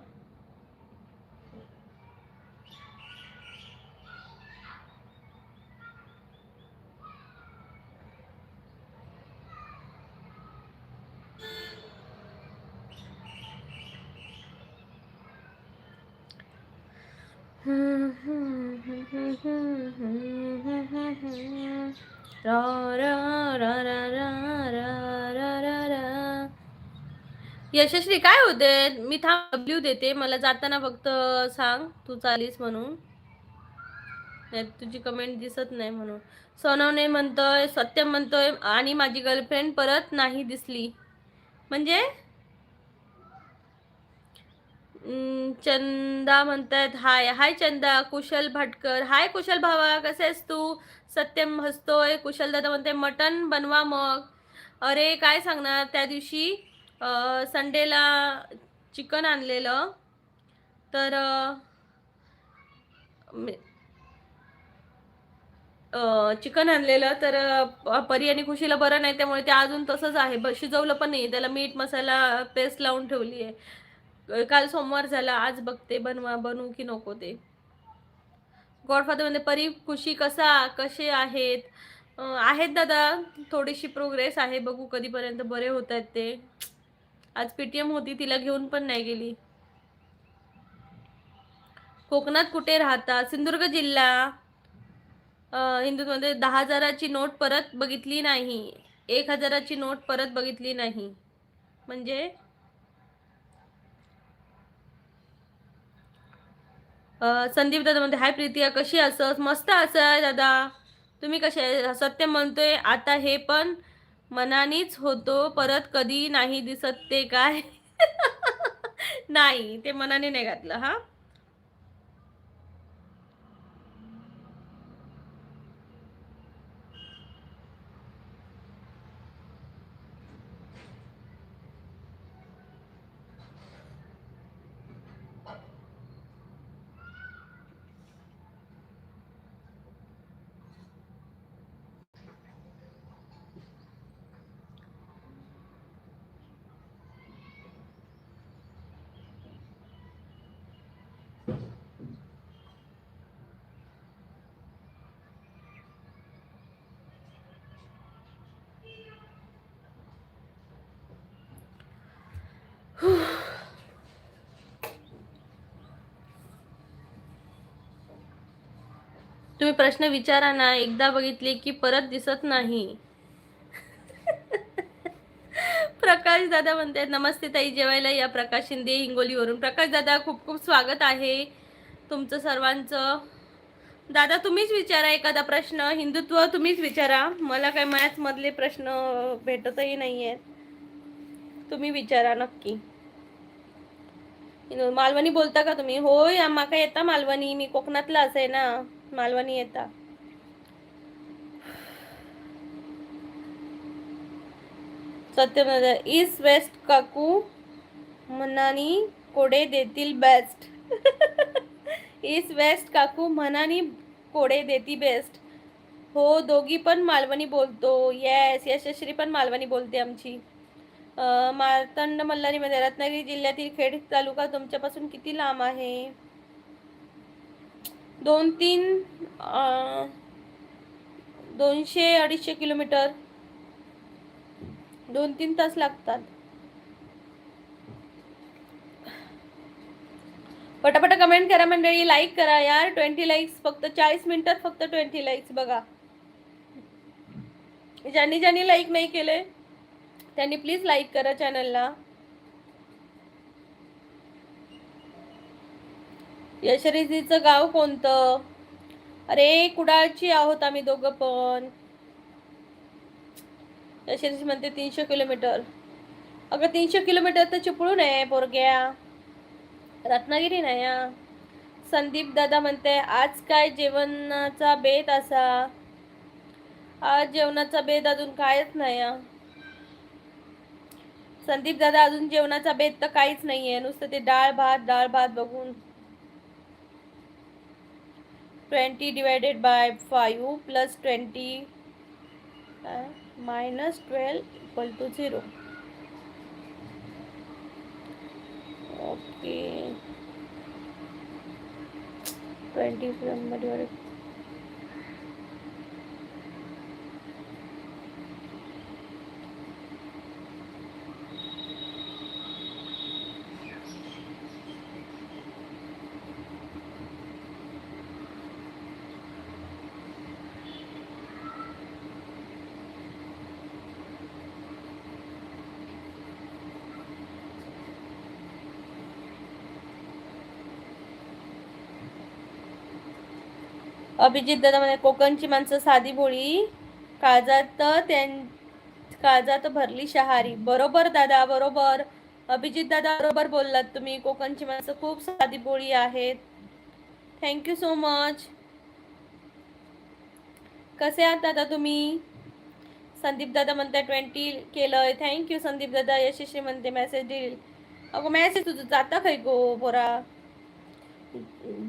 रा रा रा रा रा रा रा रा. यशस्वी काय होते? मी थांब डब्ल्यू देते. मला जाताना फक्त सांग तू चालीस म्हणून. तुझी कमेंट दिसत नाही म्हणून. सोनवणे म्हणतोय, सत्यम म्हणतोय आणि माझी गर्लफ्रेंड परत नाही दिसली म्हणजे. चंदा म्हणतायत हाय हाय चंदा. कुशल भटकर हाय कुशल भावा, कसे आहेस तू? सत्यम हसतोय. कुशल दादा म्हणते मटन बनवा मग. अरे काय सांगणार, त्या दिवशी संडेला चिकन आणलेलं तर चिकन आणलेलं तर परी आणि खुशीला बरं नाही, त्यामुळे ते अजून तसंच आहे. शिजवलं पण नाही त्याला. मीठ मसाला पेस्ट लावून ठेवली आहे. काल सोमवार झाला, आज बघते बनवू की नको ते. गॉडफादर मध्ये परी खुशी कसे आहेत? आहेत दादा. थोडीशी प्रोग्रेस आहे. बघू कधीपर्यंत बरे होत आहेत ते. आज पीटीएम होती, तिला घेऊन पण नाही गेली. कोकणात कुठे राहता? सिंधुदुर्ग जिल्हा. हिंदूमध्ये 10,000ची नोट परत बघितली नाही. 1,000ची नोट परत बघितली नाही म्हणजे. संदीप दादा म्हणते हाय प्रीतिया, कशी असस? मस्त असं दादा. तुम्ही कसे? सत्यम म्हणतोय आता हे पण मनानीच होतो, परत कधी नाही दिसत ते काय? नाही, ते मनाने नाही घातलं हा. तुम्ही प्रश्न विचारा ना. एकदा बघितले की परत दिसत नाही. प्रकाश दादा म्हणतात नमस्ते ताई, जेवायला या. प्रकाश शिंदे हिंगोलीवरून. प्रकाश दादा खूप खूप स्वागत आहे तुमचं सर्वांचं. दादा तुम्हीच विचारा एखादा प्रश्न. हिंदुत्व तुम्हीच विचारा. मला काय मॅथ्स मधले प्रश्न भेटतही नाहीये. तुम्ही विचारा नक्की. मालवणी बोलता का तुम्ही? होय, माका येता मालवणी. मी कोकणातला असे ना, मालवणी येता. सत्यम ईस्ट वेस्ट काकू मनानी कोडे देतील बेस्ट. ईस्ट वेस्ट काकू मनानी कोडे देती बेस्ट. हो, दोघी पण मालवणी बोलतो. येस, यशस्वी पण मालवणी बोलते आमची. मार्तंड मल्हारीमध्ये रत्नागिरी जिल्ह्यातील खेड तालुका तुमच्यापासून किती लांब आहे? 2-3 200-250 किलोमीटर, 2-3 तास लागतात. पटापट कमेंट करा मंडळी, लाईक करा यार. 20 लाईक्स फक्त 40 मिनिटात, फक्त 20 लाईक्स बघा. ज्यांनी लाईक नाही केले त्यांनी प्लीज लाईक करा चॅनलला. यशरिजीचं गाव कोणतं? अरे कुडाळची आहोत आम्ही दोघं पण. यशरिजी म्हणते 300 किलोमीटर. अगं 300 किलोमीटर तर चिपळूण आहे पोरग्या, रत्नागिरी नाही. संदीप दादा म्हणते आज काय जेवणाचा बेत असा? आज जेवणाचा बेत अजून कायच नाही. संदीप दादा अजून जेवणाचा बेत तर काहीच नाहीये, नुसतं ते डाळ भात बघून. 20 divided by 5 plus 20 minus 12 equal to 0. Okay 20 divided. Abhijit दादा म्हणे कोकणची माणसं साधी भोळी, काळजात भरली शहारी. बरोबर दादा, बरोबर. अभिजित दादा बरोबर बोललात तुम्ही. कोकणची माणसं खूप साधी भोळी आहेत. Thank you so much. कसे आहात दादा तुम्ही? संदीप दादा म्हणताय 20 केलंय. थँक्यू संदीप दादा. यशस्वी म्हणते मेसेज देईल. अगो मेसेज तुझं जाता खाय गो बोरा.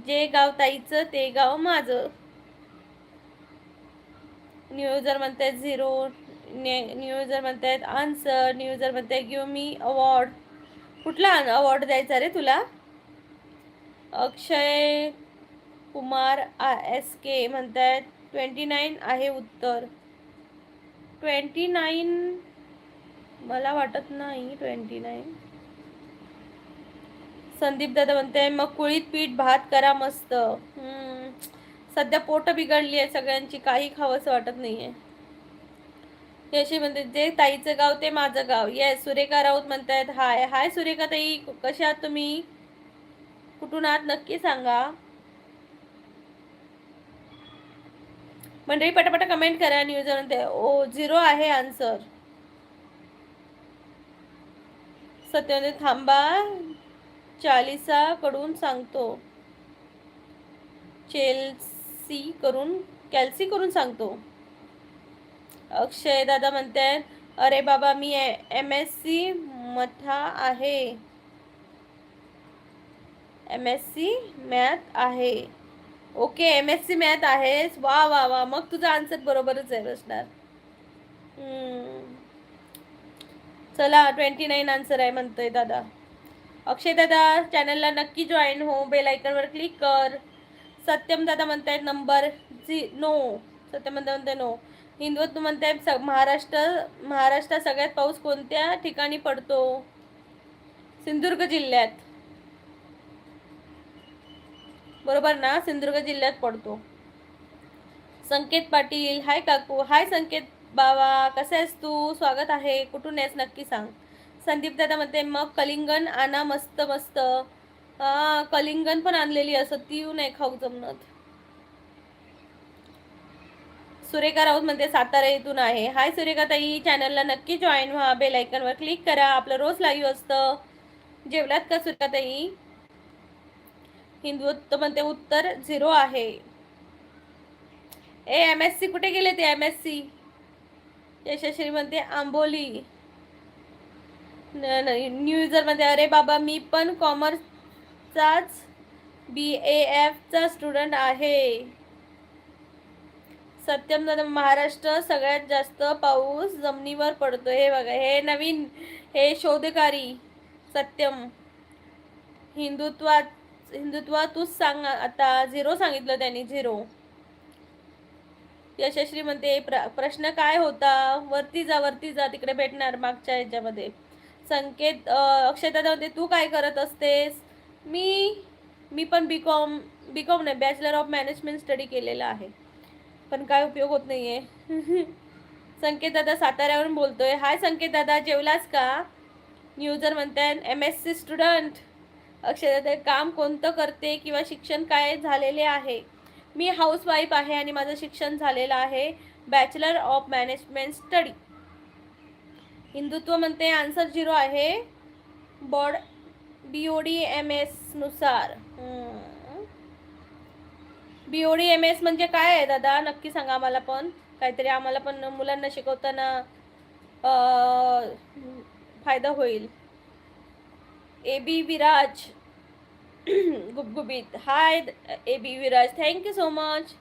जे गाव ताईचं ते गाव माझं. न्यू युजर म्हणतात 0. न्यू युजर म्हणतात आन्सर. न्यू युजर म्हणतात गिव्ह मी अवॉर्ड. कुठला अवॉर्ड द्यायचा रे तुला? अक्षय कुमार SK म्हणतात 29 आहे उत्तर. 29 मला वाटत नाही 29. संदीप दादा म्हणते मग कुळीत पीठ भात करा मस्त. सध्या पोट बिघडली आहे सगळ्यांची, काही खावंसं वाटत नाहीये. यशी म्हणते जे ताईचं गाव ते माझं गाव. येस. सुरेखा राऊत म्हणतायत हाय. हाय सुरेखा ताई, कशा आहात तुम्ही? कुठून आहात नक्की सांगा. मंडळी पटापट कमेंट करा. न्यूज म्हणते 0 आहे आन्सर. सत्याने थांबा, चालिसा कडून सांगतो. कॅल्सी करून सांगतो. अक्षय दादा म्हणतात अरे बाबा मी MSc मथा आहे. MSc मॅथ आहे. ओके MSc मॅथ आहेस. वा वा वा, मग तुझा आन्सर बरोबरच आहे असणार. चला 29 आन्सर आहे म्हणतोय दादा. अक्षय दादा चॅनलला नक्की जॉईन हो. बेल आयकॉनवर क्लिक कर. सत्यम दादा म्हणतायत नंबर 9. सत्यम दादा म्हणताय नो. हिंदुत्व म्हणतायत महाराष्ट्रात सगळ्यात पाऊस कोणत्या ठिकाणी पडतो? सिंधुदुर्ग जिल्ह्यात. बरोबर ना, सिंधुदुर्ग जिल्ह्यात पडतो. संकेत पाटील हाय काकू. हाय संकेत बाबा, कसा आहेस तू? स्वागत आहे. कुठून आहेस नक्की सांग. संदीप दादा म्हणते मग कलिंगण आणा मस्त मस्त. कलिंगण पण आणलेली असं ती नाही खाऊ जमत. सुरेखा राऊत म्हणते सातारा इथून आहे. हाय सुरेखा ताई, चॅनलला नक्की जॉईन व्हा. बेल आयकॉनवर क्लिक करा. आपलं रोज लाईव्ह असतं. जेवलात का सुरेखा ताई? हिंदुत्व म्हणते उत्तर 0 आहे. MSc कुठे गेले ते MSc? यशस्वी म्हणते आंबोली. न्यू युजर मध्ये अरे बाबा मी पण कॉमर्सचाच BAF चा स्टुडंट आहे. सत्यम दादा महाराष्ट्र सगळ्यात जास्त पाऊस जमिनीवर पडतो. हे बघा, हे नवीन, हे शोधकारी सत्यम. हिंदुत्वातूच सांग आता. 0 सांगितलं त्यांनी. 0 यशस्वी म्हणते प्रश्न काय होता? वरती जा, वरती जा, तिकडे भेटणार मागच्या ह्याच्यामध्ये. संकेत अक्षयदादा म्हणते तू काय करत असतेस? मी मी पण बीकॉम, बीकॉम नाही, बॅचलर ऑफ मॅनेजमेंट स्टडी केलेला आहे, पण काय उपयोग होत नाहीये. संकेत दादा साताऱ्यावरून बोलतोय. हाय संकेत दादा, जेवलास का? न्यूजर म्हणताय MSc स्टुडंट. अक्षय दादा काम कोणतं करते किंवा शिक्षण काय झालेले आहे? मी हाऊसवाईफ आहे आणि माझं शिक्षण झालेलं आहे bachelor of management study. Hindutva म्हणते आन्सर 0 आहे बोर्ड BODMS नुसार. BODMS म्हणजे काय आहे दादा? नक्की सांगा आम्हाला पण. काहीतरी आम्हाला पण मुलांना शिकवताना फायदा होईल. AB विराज गुबगुबीत. हाय AB Viraj, thank you so much.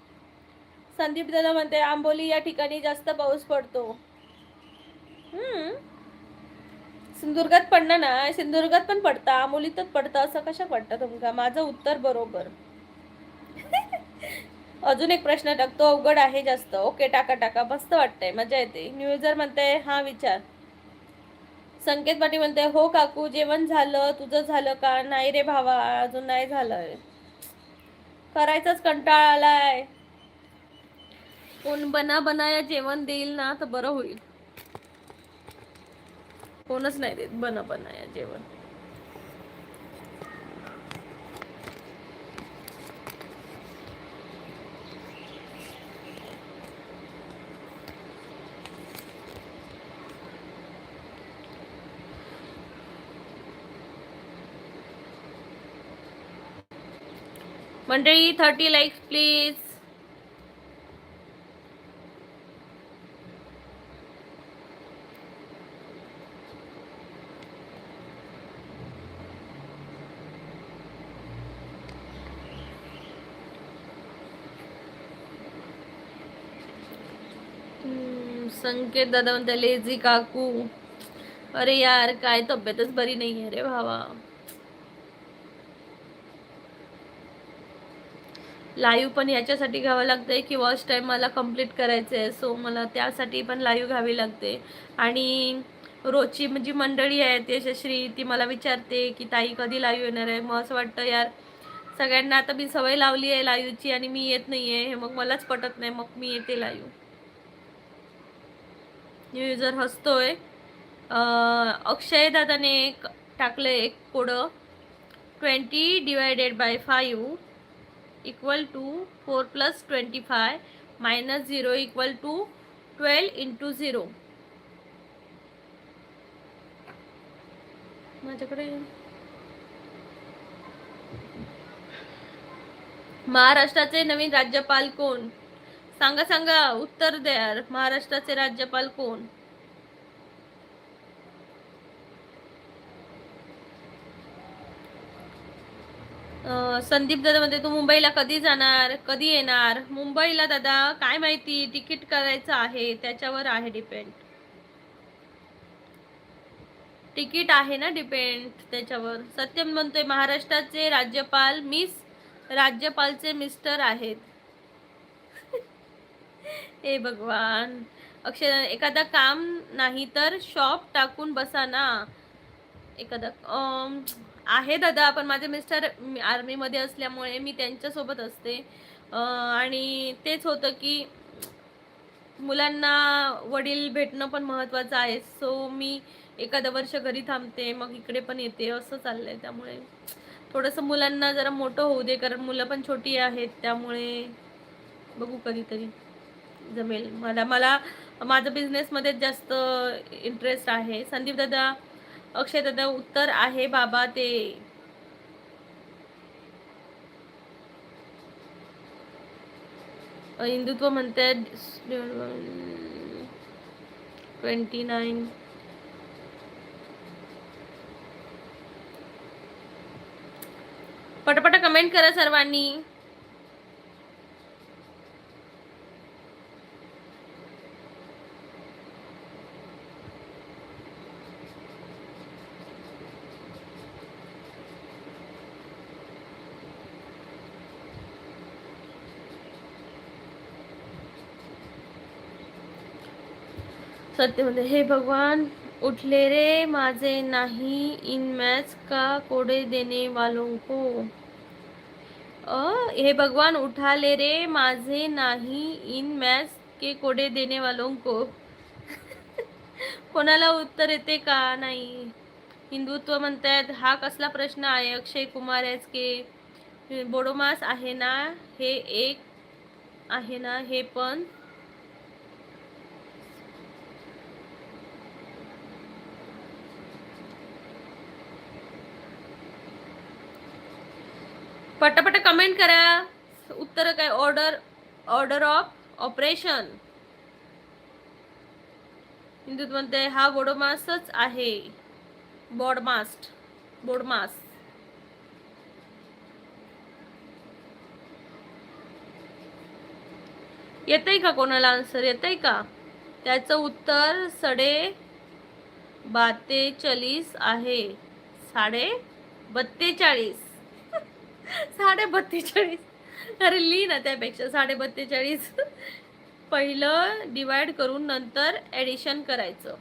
Sandeep दादा म्हणते आंबोली या ठिकाणी जास्त पाऊस पडतो. सिंधुदुर्गात पडणं ना, सिंधुदुर्गात पण पडतं, आंबोलीतच पडतं, असं कशा पडतं तुमका? माझं उत्तर बरोबर. अजून एक प्रश्न टाकतो, अवघड आहे जास्त. ओके, टाका टाका, मस्त वाटतंय, मजा येते. न्यूजर म्हणते हा विचार. संकेत पाटील म्हणते हो काकू, जेवण झालं, तुझं झालं का? नाही रे भावा, अजून नाही झालंय, करायचाच कंटाळा आलाय. कोण बना बनाया जेवण देईल ना तर बरं होईल. कोणच नाही देत बना बनाया जेवण. मंडळी 30 लाईक्स प्लीज. संकेत दादा म्हणते लेझी काकू. अरे यार, काय तब्येतच बरी नाही आहे रे भावा. लाईव्ह पण याच्यासाठी घ्यावं लागतंय की वॉच टाईम मला कंप्लीट करायचं आहे, सो मला त्यासाठी पण लाईव्ह घ्यावी लागते. आणि रोजची जी मंडळी आहे यशश्री, ती मला विचारते की ताई कधी लाईव्ह येणार आहे. मग असं वाटतं यार, सगळ्यांना आता मी सवय लावली आहे लाईव्हची आणि मी येत नाही आहे, हे मग मलाच पटत नाही, मग मी येते लाईव्ह. युजर हसतोय. अक्षय दादाने टाकलं एक पुढं 20 divided by 5 equal to 4 + 25 - 0 equal to 12 × 0. माझ्याकडे महाराष्ट्राचे नवीन राज्यपाल कोण? सांगा सांगा, उत्तर द्या. महाराष्ट्राचे राज्यपाल कोण? संदीप दादा म्हणते तू मुंबईला कधी जाणार, कधी येणार? मुंबईला दादा काय माहिती, तिकीट करायचं आहे, त्याच्यावर आहे डिपेंड. तिकीट आहे ना डिपेंड त्याच्यावर. सत्यम म्हणतोय महाराष्ट्राचे राज्यपाल मिस राज्यपालचे मिस्टर आहेत. हे भगवान. अक्षय एखादा काम नाही तर शॉप टाकून बसा ना. एखादा आहे दादा, पण माझे मिस्टर आर्मीमध्ये असल्यामुळे मी त्यांच्यासोबत असते. आणि तेच होतं की मुलांना वडील भेटणं पण महत्त्वाचं आहे, सो मी एखादं वर्ष घरी थांबते, मग इकडे पण येते, असं चाललंय. त्यामुळे थोडंसं मुलांना जरा मोठं होऊ दे, कारण मुलं पण छोटी आहेत, त्यामुळे बघू कधीतरी जमेल. मला माझं बिझनेसमध्ये जास्त इंटरेस्ट आहे. संदीप दादा, अक्षय दादा उत्तर आहे बाबा ते. हिंदुत्व म्हणतात 29. पटापट कमेंट करा सर्वांनी. सत्यमध्ये हे भगवान उठले रे माझे नाही इन मैच का कोडे देने वालों को. हे भगवान उठा ले रे माझे नाही इन मैच के कोडे देने वालों को. कोणाला उत्तर येते का नाही. हिंदुत्व म्हणतात हा कसला प्रश्न आहे. अक्षय कुमार एस के बोडोमास आहे ना हे एक आहे ना हे पण पटापट कमेंट करा. उत्तर काय. Order of operation. हिंदुत्व म्हणते हा बोडोमासच आहे. बोडमास. येतंय का कोणाला आन्सर येतंय का. त्याचं उत्तर सडे बाते चलीस आहे. 42.42. 42.42. अरे लिही ना त्यापेक्षा 42.42. पहिलं डिवाइड करून नंतर ॲडिशन करायचं.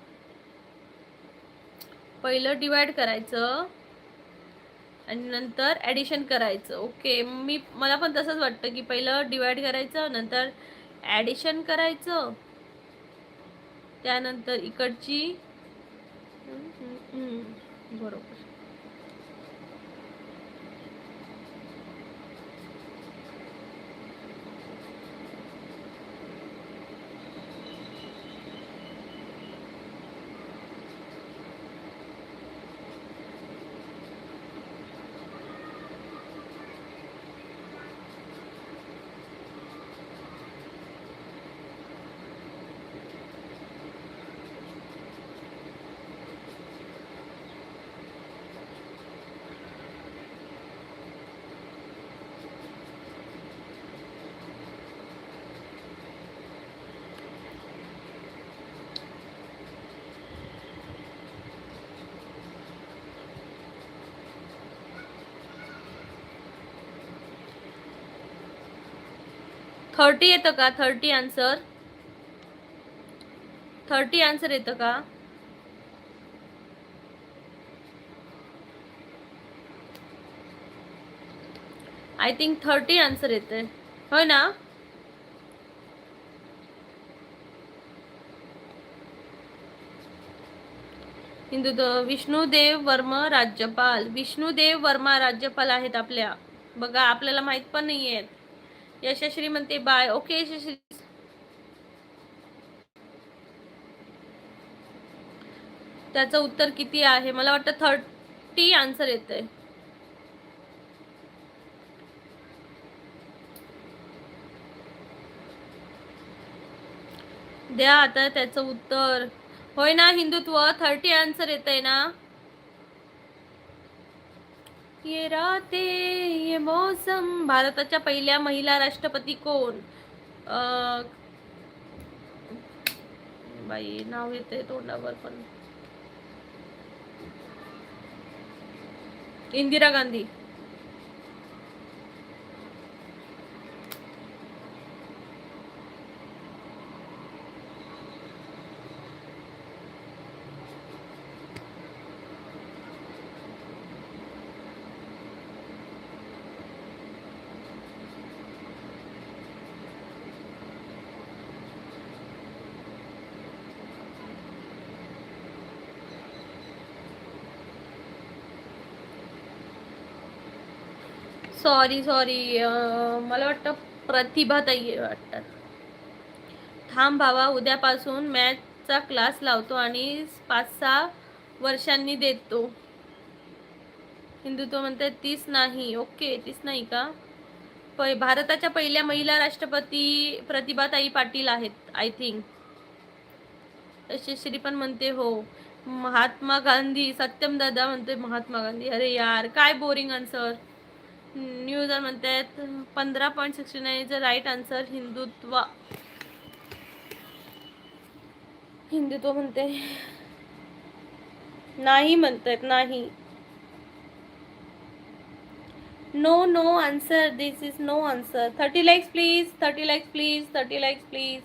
पहिलं डिवाइड करायचं आणि नंतर ॲडिशन करायचं. ओके मला पण तसंच वाटतं की पहिलं डिवाइड करायचं नंतर ॲडिशन करायचं त्यानंतर इकडची बरोबर. थर्टी येतं का. 30 आन्सर. 30 आन्सर येतं का. आय थिंक 30 आन्सर येते होय ना. हिंदुत्व विष्णुदेव वर्मा राज्यपाल. विष्णुदेव वर्मा राज्यपाल आहेत आपल्या. बघा आपल्याला माहित पण नाही आहेत. यशश्री म्हणते बाय. ओके यशश्री. त्याचं उत्तर किती आहे. मला वाटतं 30 आन्सर येतंय. द्या आता त्याचं उत्तर. होय ना हिंदुत्व 30 आन्सर येतंय ना. ये राते ये मौसम. भारताच्या पहिल्या महिला राष्ट्रपती कोण. बाई नाव येते तोंडावर पण. इंदिरा गांधी. सॉरी मला वाटतं प्रतिभाताई वाटतात. थांब भावा उद्यापासून मॅथचा क्लास लावतो आणि 5-6 वर्षांनी देतो. हिंदुत्व म्हणते 30 नाही. ओके 30 नाही का. भारताच्या पहिल्या महिला राष्ट्रपती प्रतिभाताई पाटील आहेत आय थिंक. यशश्री पण म्हणते हो. महात्मा गांधी. सत्यम दादा म्हणते महात्मा गांधी. अरे यार काय बोरिंग आन्सर. न्यूज म्हणतात 15.69 is a right answer. Hindutva म्हणते नाही म्हणतात नाही. No answer. This is no answer. 30 likes please. 30 likes please. 30 likes please.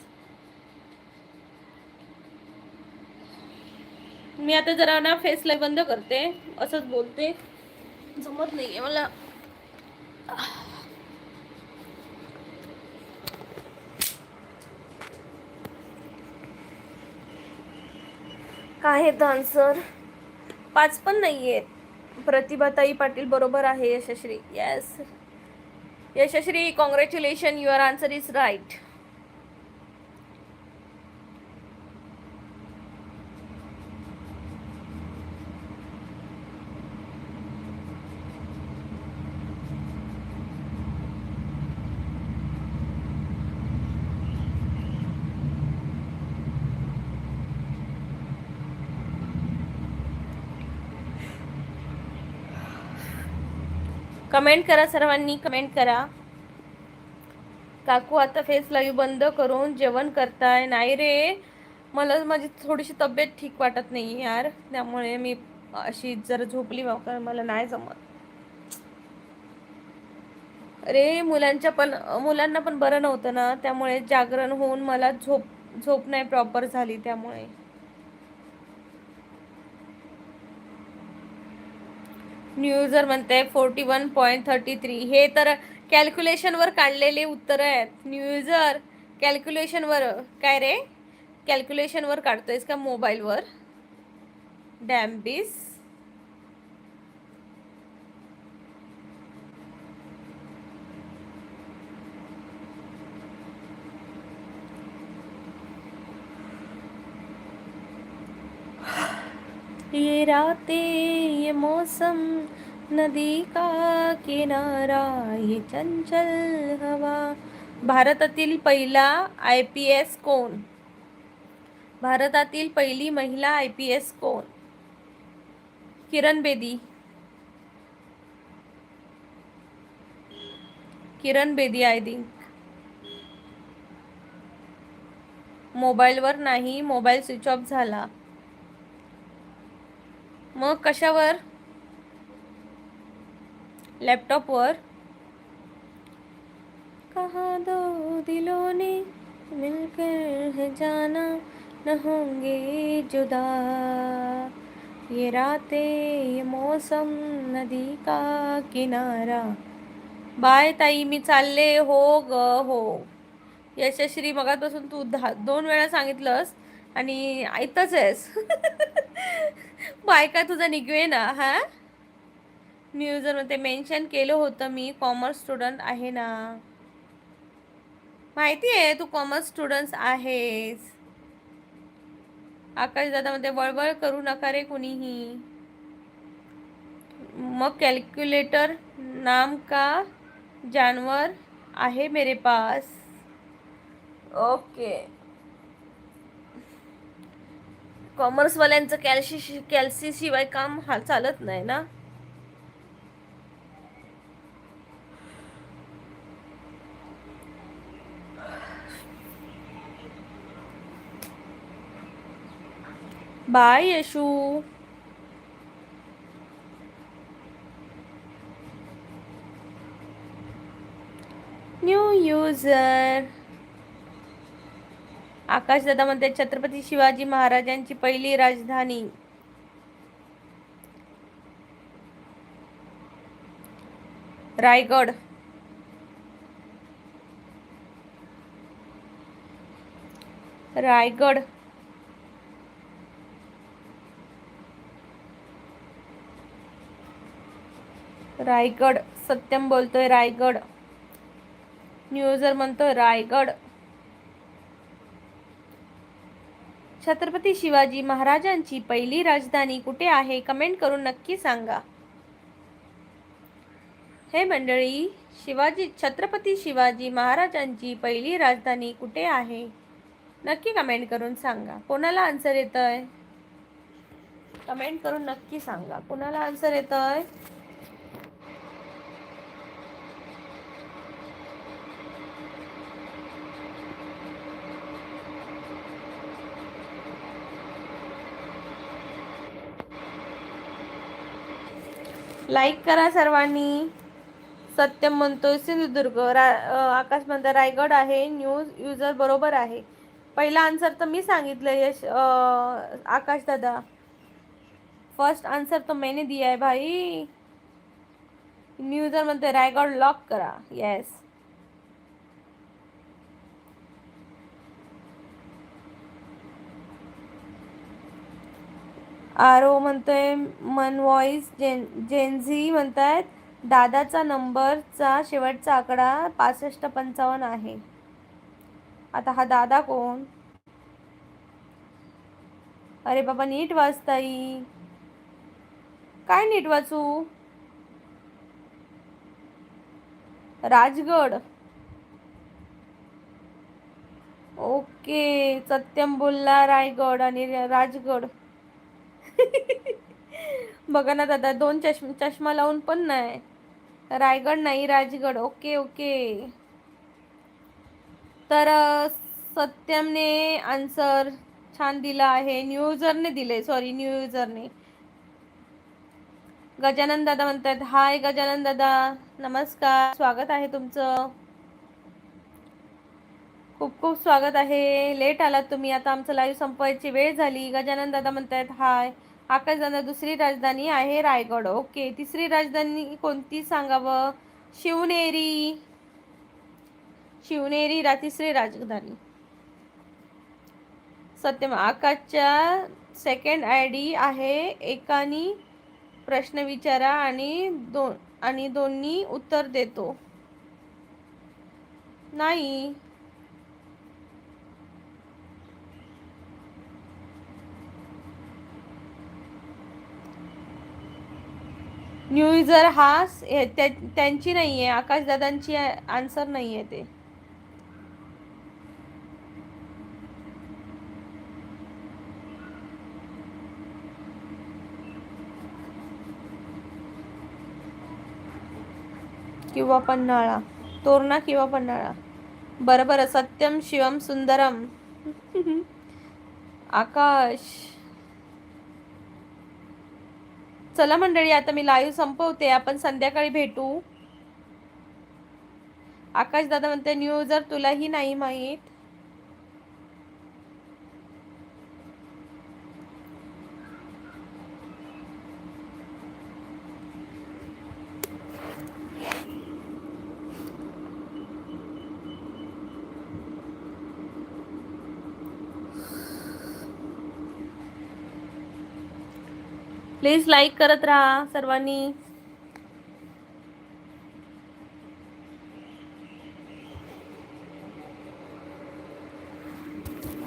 मी आता जरा ना फेसला बंद करते, असंच बोलते, जमत नाहीये मला. काय आहेत आन्सर? 5 पण नाहीये. प्रतिभाताई पाटील बरोबर आहे. Yashashri, yes Yashashri, congratulation, your answer is right. Comment करा सर्वांनी, कमेंट करा. काकू आता फेस लाईव्ह बंद करून जेवण करताय? नाही रे, मला माझी थोडीशी तब्येत ठीक वाटत नाही यार, त्यामुळे मी अशी जर झोपली वापर, मला नाही जमत. अरे मुलांना पण बरं नव्हतं ना, त्यामुळे जागरण होऊन मला झोप नाही प्रॉपर झाली, त्यामुळे. न्यू युजर म्हणते 41.33. हे तर कॅल्क्युलेशनवर काढलेले उत्तर आहेत. न्यू युजर कॅल्क्युलेशनवर. काय रे, कॅल्क्युलेशनवर काढतोयस का मोबाईलवर? डॅम्बिस. ये रातें ये मौसम, नदी का किनारा, ये चंचल हवा. भारतातील पहिला IPS कोण? भारतातील पहिली महिला IPS कोण? किरण बेदी. Kiran Bedi I think. मोबाईलवर नाही, मोबाईल स्विच ऑफ झाला. मग कशावर? लॅपटॉपवर. कहा दो दिलों ने मिलकर है जाना, न होंगे जुदा, ये रातें ये मौसम, नदी का किनारा. बाय ताई, मी चालले. हो ग हो. यशश्री, मगापासून तू 2 वेळा सांगितलंस आणि ऐकतच आहेस. बाय का तुझा निघवे ना. हा, न्यूजमध्ये मेन्शन केलं होतं मी कॉमर्स स्टुडंट आहे ना. माहिती आहे तू कॉमर्स स्टुडंट आहेस. आकाश दादा मध्ये वळवळ करू नका रे कुणीही. मग कॅल्क्युलेटर नाम का जानवर आहे मेरे पास. ओके. कॉमर्सवाल्यांचं कॅल्सी शिवाय काम चालत नाही ना. Bye Yashu. New user. Akash दादा म्हणते छत्रपती शिवाजी महाराजांची पहिली राजधानी. रायगड. रायगड. रायगड. सत्यम बोलतोय रायगड. न्यूजर म्हणतोय रायगड. छत्रपती शिवाजी महाराजांची पहिली राजधानी कुठे आहे? कमेंट करून नक्की सांगा. हे मंडळी, छत्रपती शिवाजी महाराजांची पहिली राजधानी कुठे आहे? नक्की कमेंट करून सांगा. कोणाला आन्सर येतंय? कमेंट करून नक्की सांगा. कोणाला आन्सर येतंय? लाईक करा सर्वांनी. सत्यम म्हणतोय सिंधुदुर्ग. आकाश म्हणतो रायगड आहे. न्यूज युजर बरोबर आहे. पहिला आन्सर तर मी सांगितलं. आकाश दादा. फर्स्ट आंसर तो मैंने दिया है भाई. न्यू यूजर म्हणतोय रायगड लॉक करा. येस. आरो म्हणतोय मन व्हॉइस. जेनझी म्हणतायत दादाचा नंबरचा शेवटचा आकडा 6555 आहे. आता हा दादा कोण? अरे बाबा नीट वाचताई. काय नीट वाचू? राजगड. ओके. सत्यम बोलला रायगड आणि राजगड. बघा ना दादा, दोन चष्मा लावून पण नाही. रायगड नाही, राजगड. Okay okay. तर सत्यमने आन्सर छान दिला आहे. न्यू युजरने दिले, सॉरी न्यू युजरने. गजानन दादा म्हणतात हाय गजानन दादा, नमस्कार, स्वागत आहे तुमचं. खूप खूप स्वागत आहे. लेट आलात तुम्ही. आता आमचं लाईव्ह संपवायची वेळ झाली. गजानन दादा म्हणतात हाय. आकाश दादा दुसरी राजधानी आहे रायगड. ओके. तिसरी राजधानी कोणती सांगावं? शिवनेरी. शिवनेरी तिसरी राजधानी. सत्यम. आकाशच्या सेकंड आय डी आहे. एकानी प्रश्न विचारा आणि दोन्ही उत्तर देतो. नाही. न्यू युजर हा त्यांची नाहीये, आकाशदादांची आन्सर नाहीये ते. किंवा पन्हाळा. तोरणा किंवा पन्हाळा. बरोबर. सत्यम शिवम सुंदरम. आकाश. चला मंडळी, आता मी लाईव्ह संपवते. आपण संध्याकाळी भेटू. आकाश दादा म्हणते न्यू युजर तुलाही नाही माहीत. प्लीज लाईक करत राहा सर्वांनी.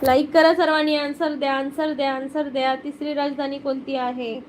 लाईक करा सर्वांनी. आन्सर द्या, आन्सर द्या, आन्सर द्या. तिसरी राजधानी कोणती आहे?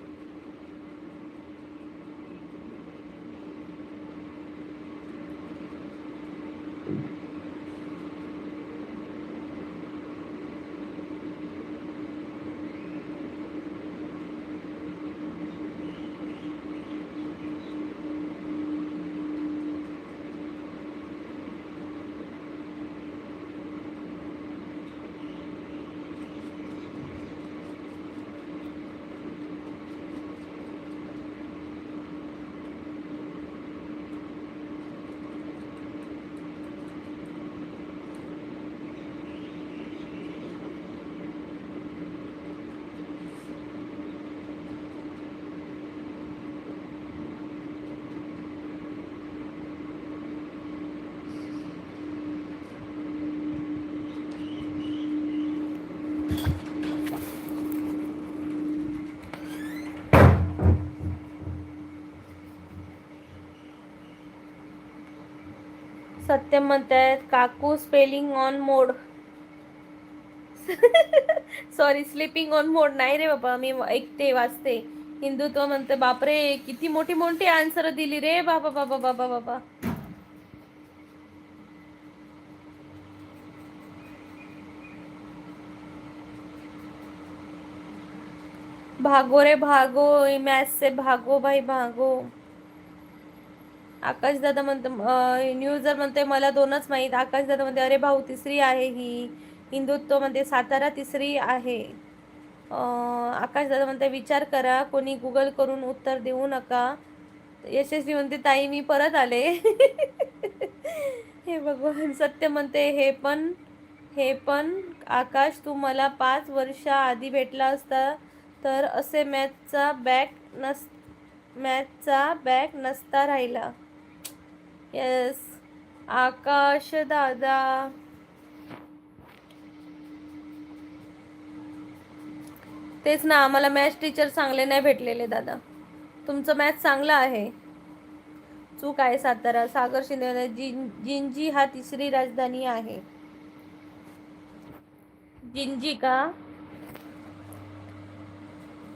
सत्यम म्हणतायत काकू spelling on mode. Sorry, sleeping on mode नाही रे बाबा, मी ऐकते वाचते. हिंदुत्व म्हणते. बापरे, किती मोठी मोठी आन्सर दिली रे बाबा बाबा बाबा बाबा. भागो रे भागो, मॅथ से भागो भाई भागो. आकाश दादा म्हणते न्यू युजर म्हणते मला दोनच माहीत. आकाश दादा म्हणते अरे भाऊ तिसरी आहे ही. हिंदुत्व म्हणते सातारा तिसरी आहे. आकाश दादा म्हणते विचार करा, कोणी गुगल करून उत्तर देऊ नका. यशस्वी म्हणते ताई मी परत आले. हे भगवान. सत्य म्हणते हे पण आकाश तू मला 5 वर्षा आधी भेटला असता तर असे मॅथचा बॅग नसता राहिला. येस, आकाश दादा. तेच ना, आम्हाला मॅथ्स टीचर चांगले नाही भेटलेले दादा. तुमचं मॅथ्स चांगलं आहे. चूक आहे सातारा. सागर शिंदे. जिंजी हा तिसरी राजधानी आहे. जिंजी का?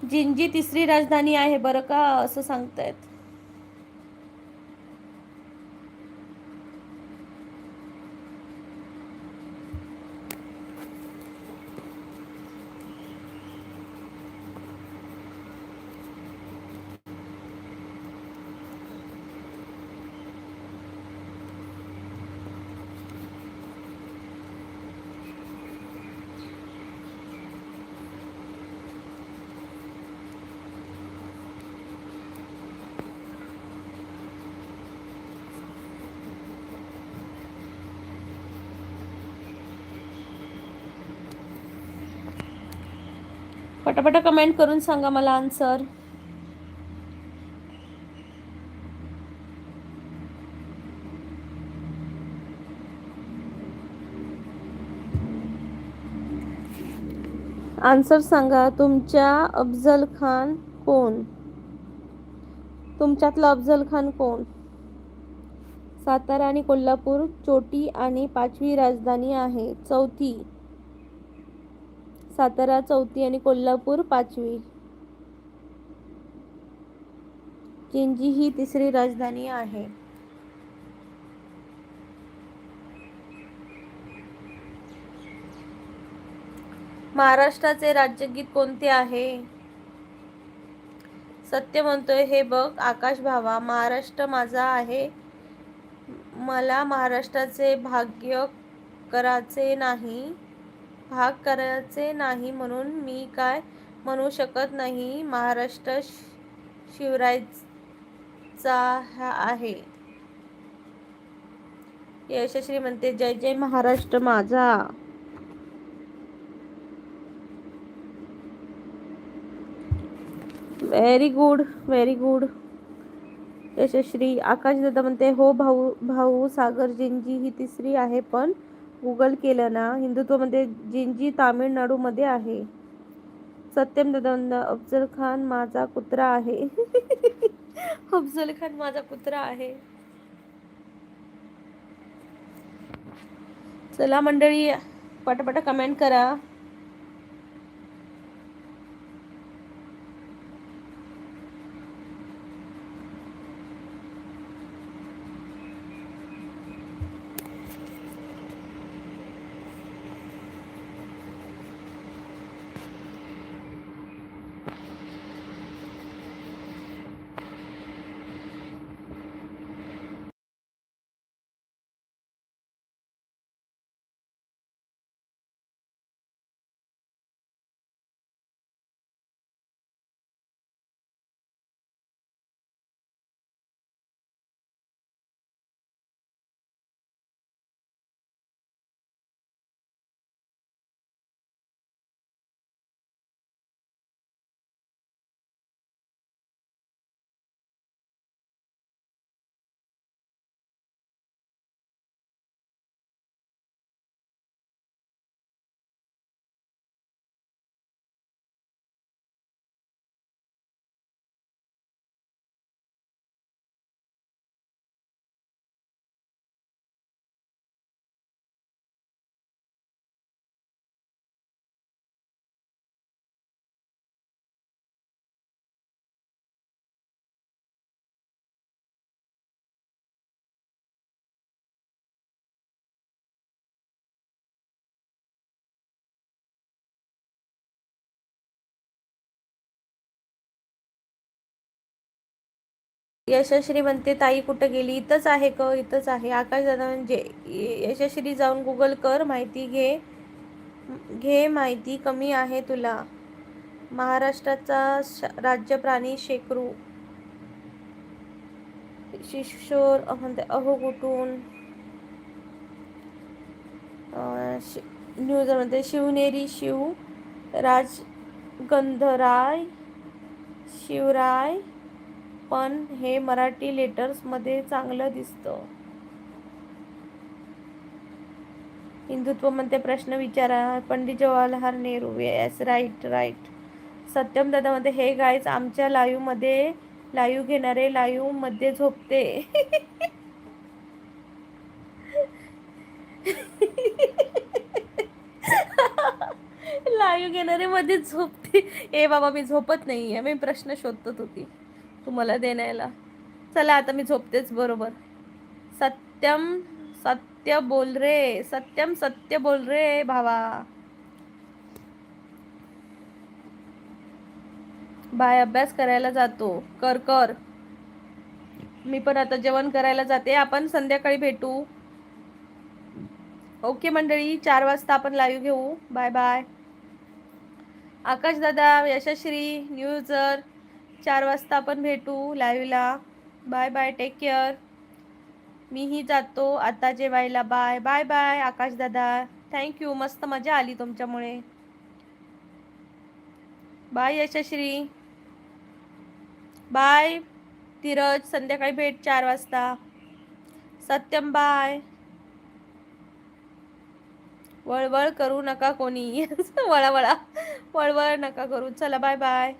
जिंजी तिसरी राजधानी आहे बरं का, असं सांगतायत. पटापटा कमेंट करून सांगा मला आन्सर. आन्सर सांगा. तुमच्यातला अफजल खान कोण? सातारा आणि कोल्हापूर चोटी आणि 5वी राजधानी आहे. चौथी. सातारा चौथी आणि कोल्हापूर 5वी. जिंजी ही तिसरी राजधानी आहे. महाराष्ट्राचे राज्यगीत कोणते आहे? सत्य म्हणतोय हे बघ आकाश भावा, महाराष्ट्र माझा आहे. मला महाराष्ट्राचे भाग करायचे नाही म्हणून मी काय म्हणू शकत नाही. महाराष्ट्र शिवरायांचा आहे. यशश्री म्हणते जय जय महाराष्ट्र माझा. Very good, very good. Yashashree. Akash दादा म्हणते हो भाऊ सागर, जिंजी ही तिसरी आहे पण गुगल केलं ना. हिंदुत्व मध्ये जिंजी तामिळनाडू मध्ये आहे. सत्यम दादा अफजल खान माझा कुत्रा आहे. अफजल खान माझा कुत्रा आहे. चला मंडळी, पटापटा कमेंट करा. यशश्री म्हणते ताई कुठं गेली? इथंच आहे ग, इथंच आहे. आकाश दादा म्हणजे यशश्री जाऊन गुगल कर, माहिती घे माहिती कमी आहे तुला. महाराष्ट्राचा राज्य प्राणी शेकरू. शिशोर म्हणते अहो कुठून. न्यूज म्हणते शिवनेरी शिवराज गंधराय शिवराय, पण हे मराठी लेटर्समध्ये चांगलं दिसतं. हिंदुत्व म्हणते प्रश्न विचारा. Pandit Jawaharlal Nehru. Yes, right right. Satyam दादा म्हणते हे गाईज आमच्या मध्ये लाईव्ह घेणारे लाईव्ह मध्ये झोपते. लाईव्ह घेणारे मध्ये झोपते. ए बाबा, मी झोपत नाहीये, मी प्रश्न शोधत होती तुम्हाला देण्याला. चला आता मी झोपतेच बरोबर. सत्यम सत्य बोल रे, सत्यम सत्य बोल रे भावा. बाय, अभ्यास करायला जातो. कर कर. मी पण आता जेवण करायला जाते. आपण संध्याकाळी भेटू. ओके मंडळी, 4 वाजता आपण लाईव्ह घेऊ. Bye bye. आकाश दादा, यशश्री, न्यूजर, 4 वाजता आपण भेटू लाईव्हला. Bye bye, take care. मीही जातो आता जेवायला. बाय बाय बाय आकाश दादा. थँक्यू, मस्त मजा आली तुमच्यामुळे. बाय यशश्री. बाय धीरज, संध्याकाळी भेट 4 वाजता. सत्यम बाय. वळवळ करू नका कोणी. वळा वळा, वळवळ नका करू. चला बाय बाय.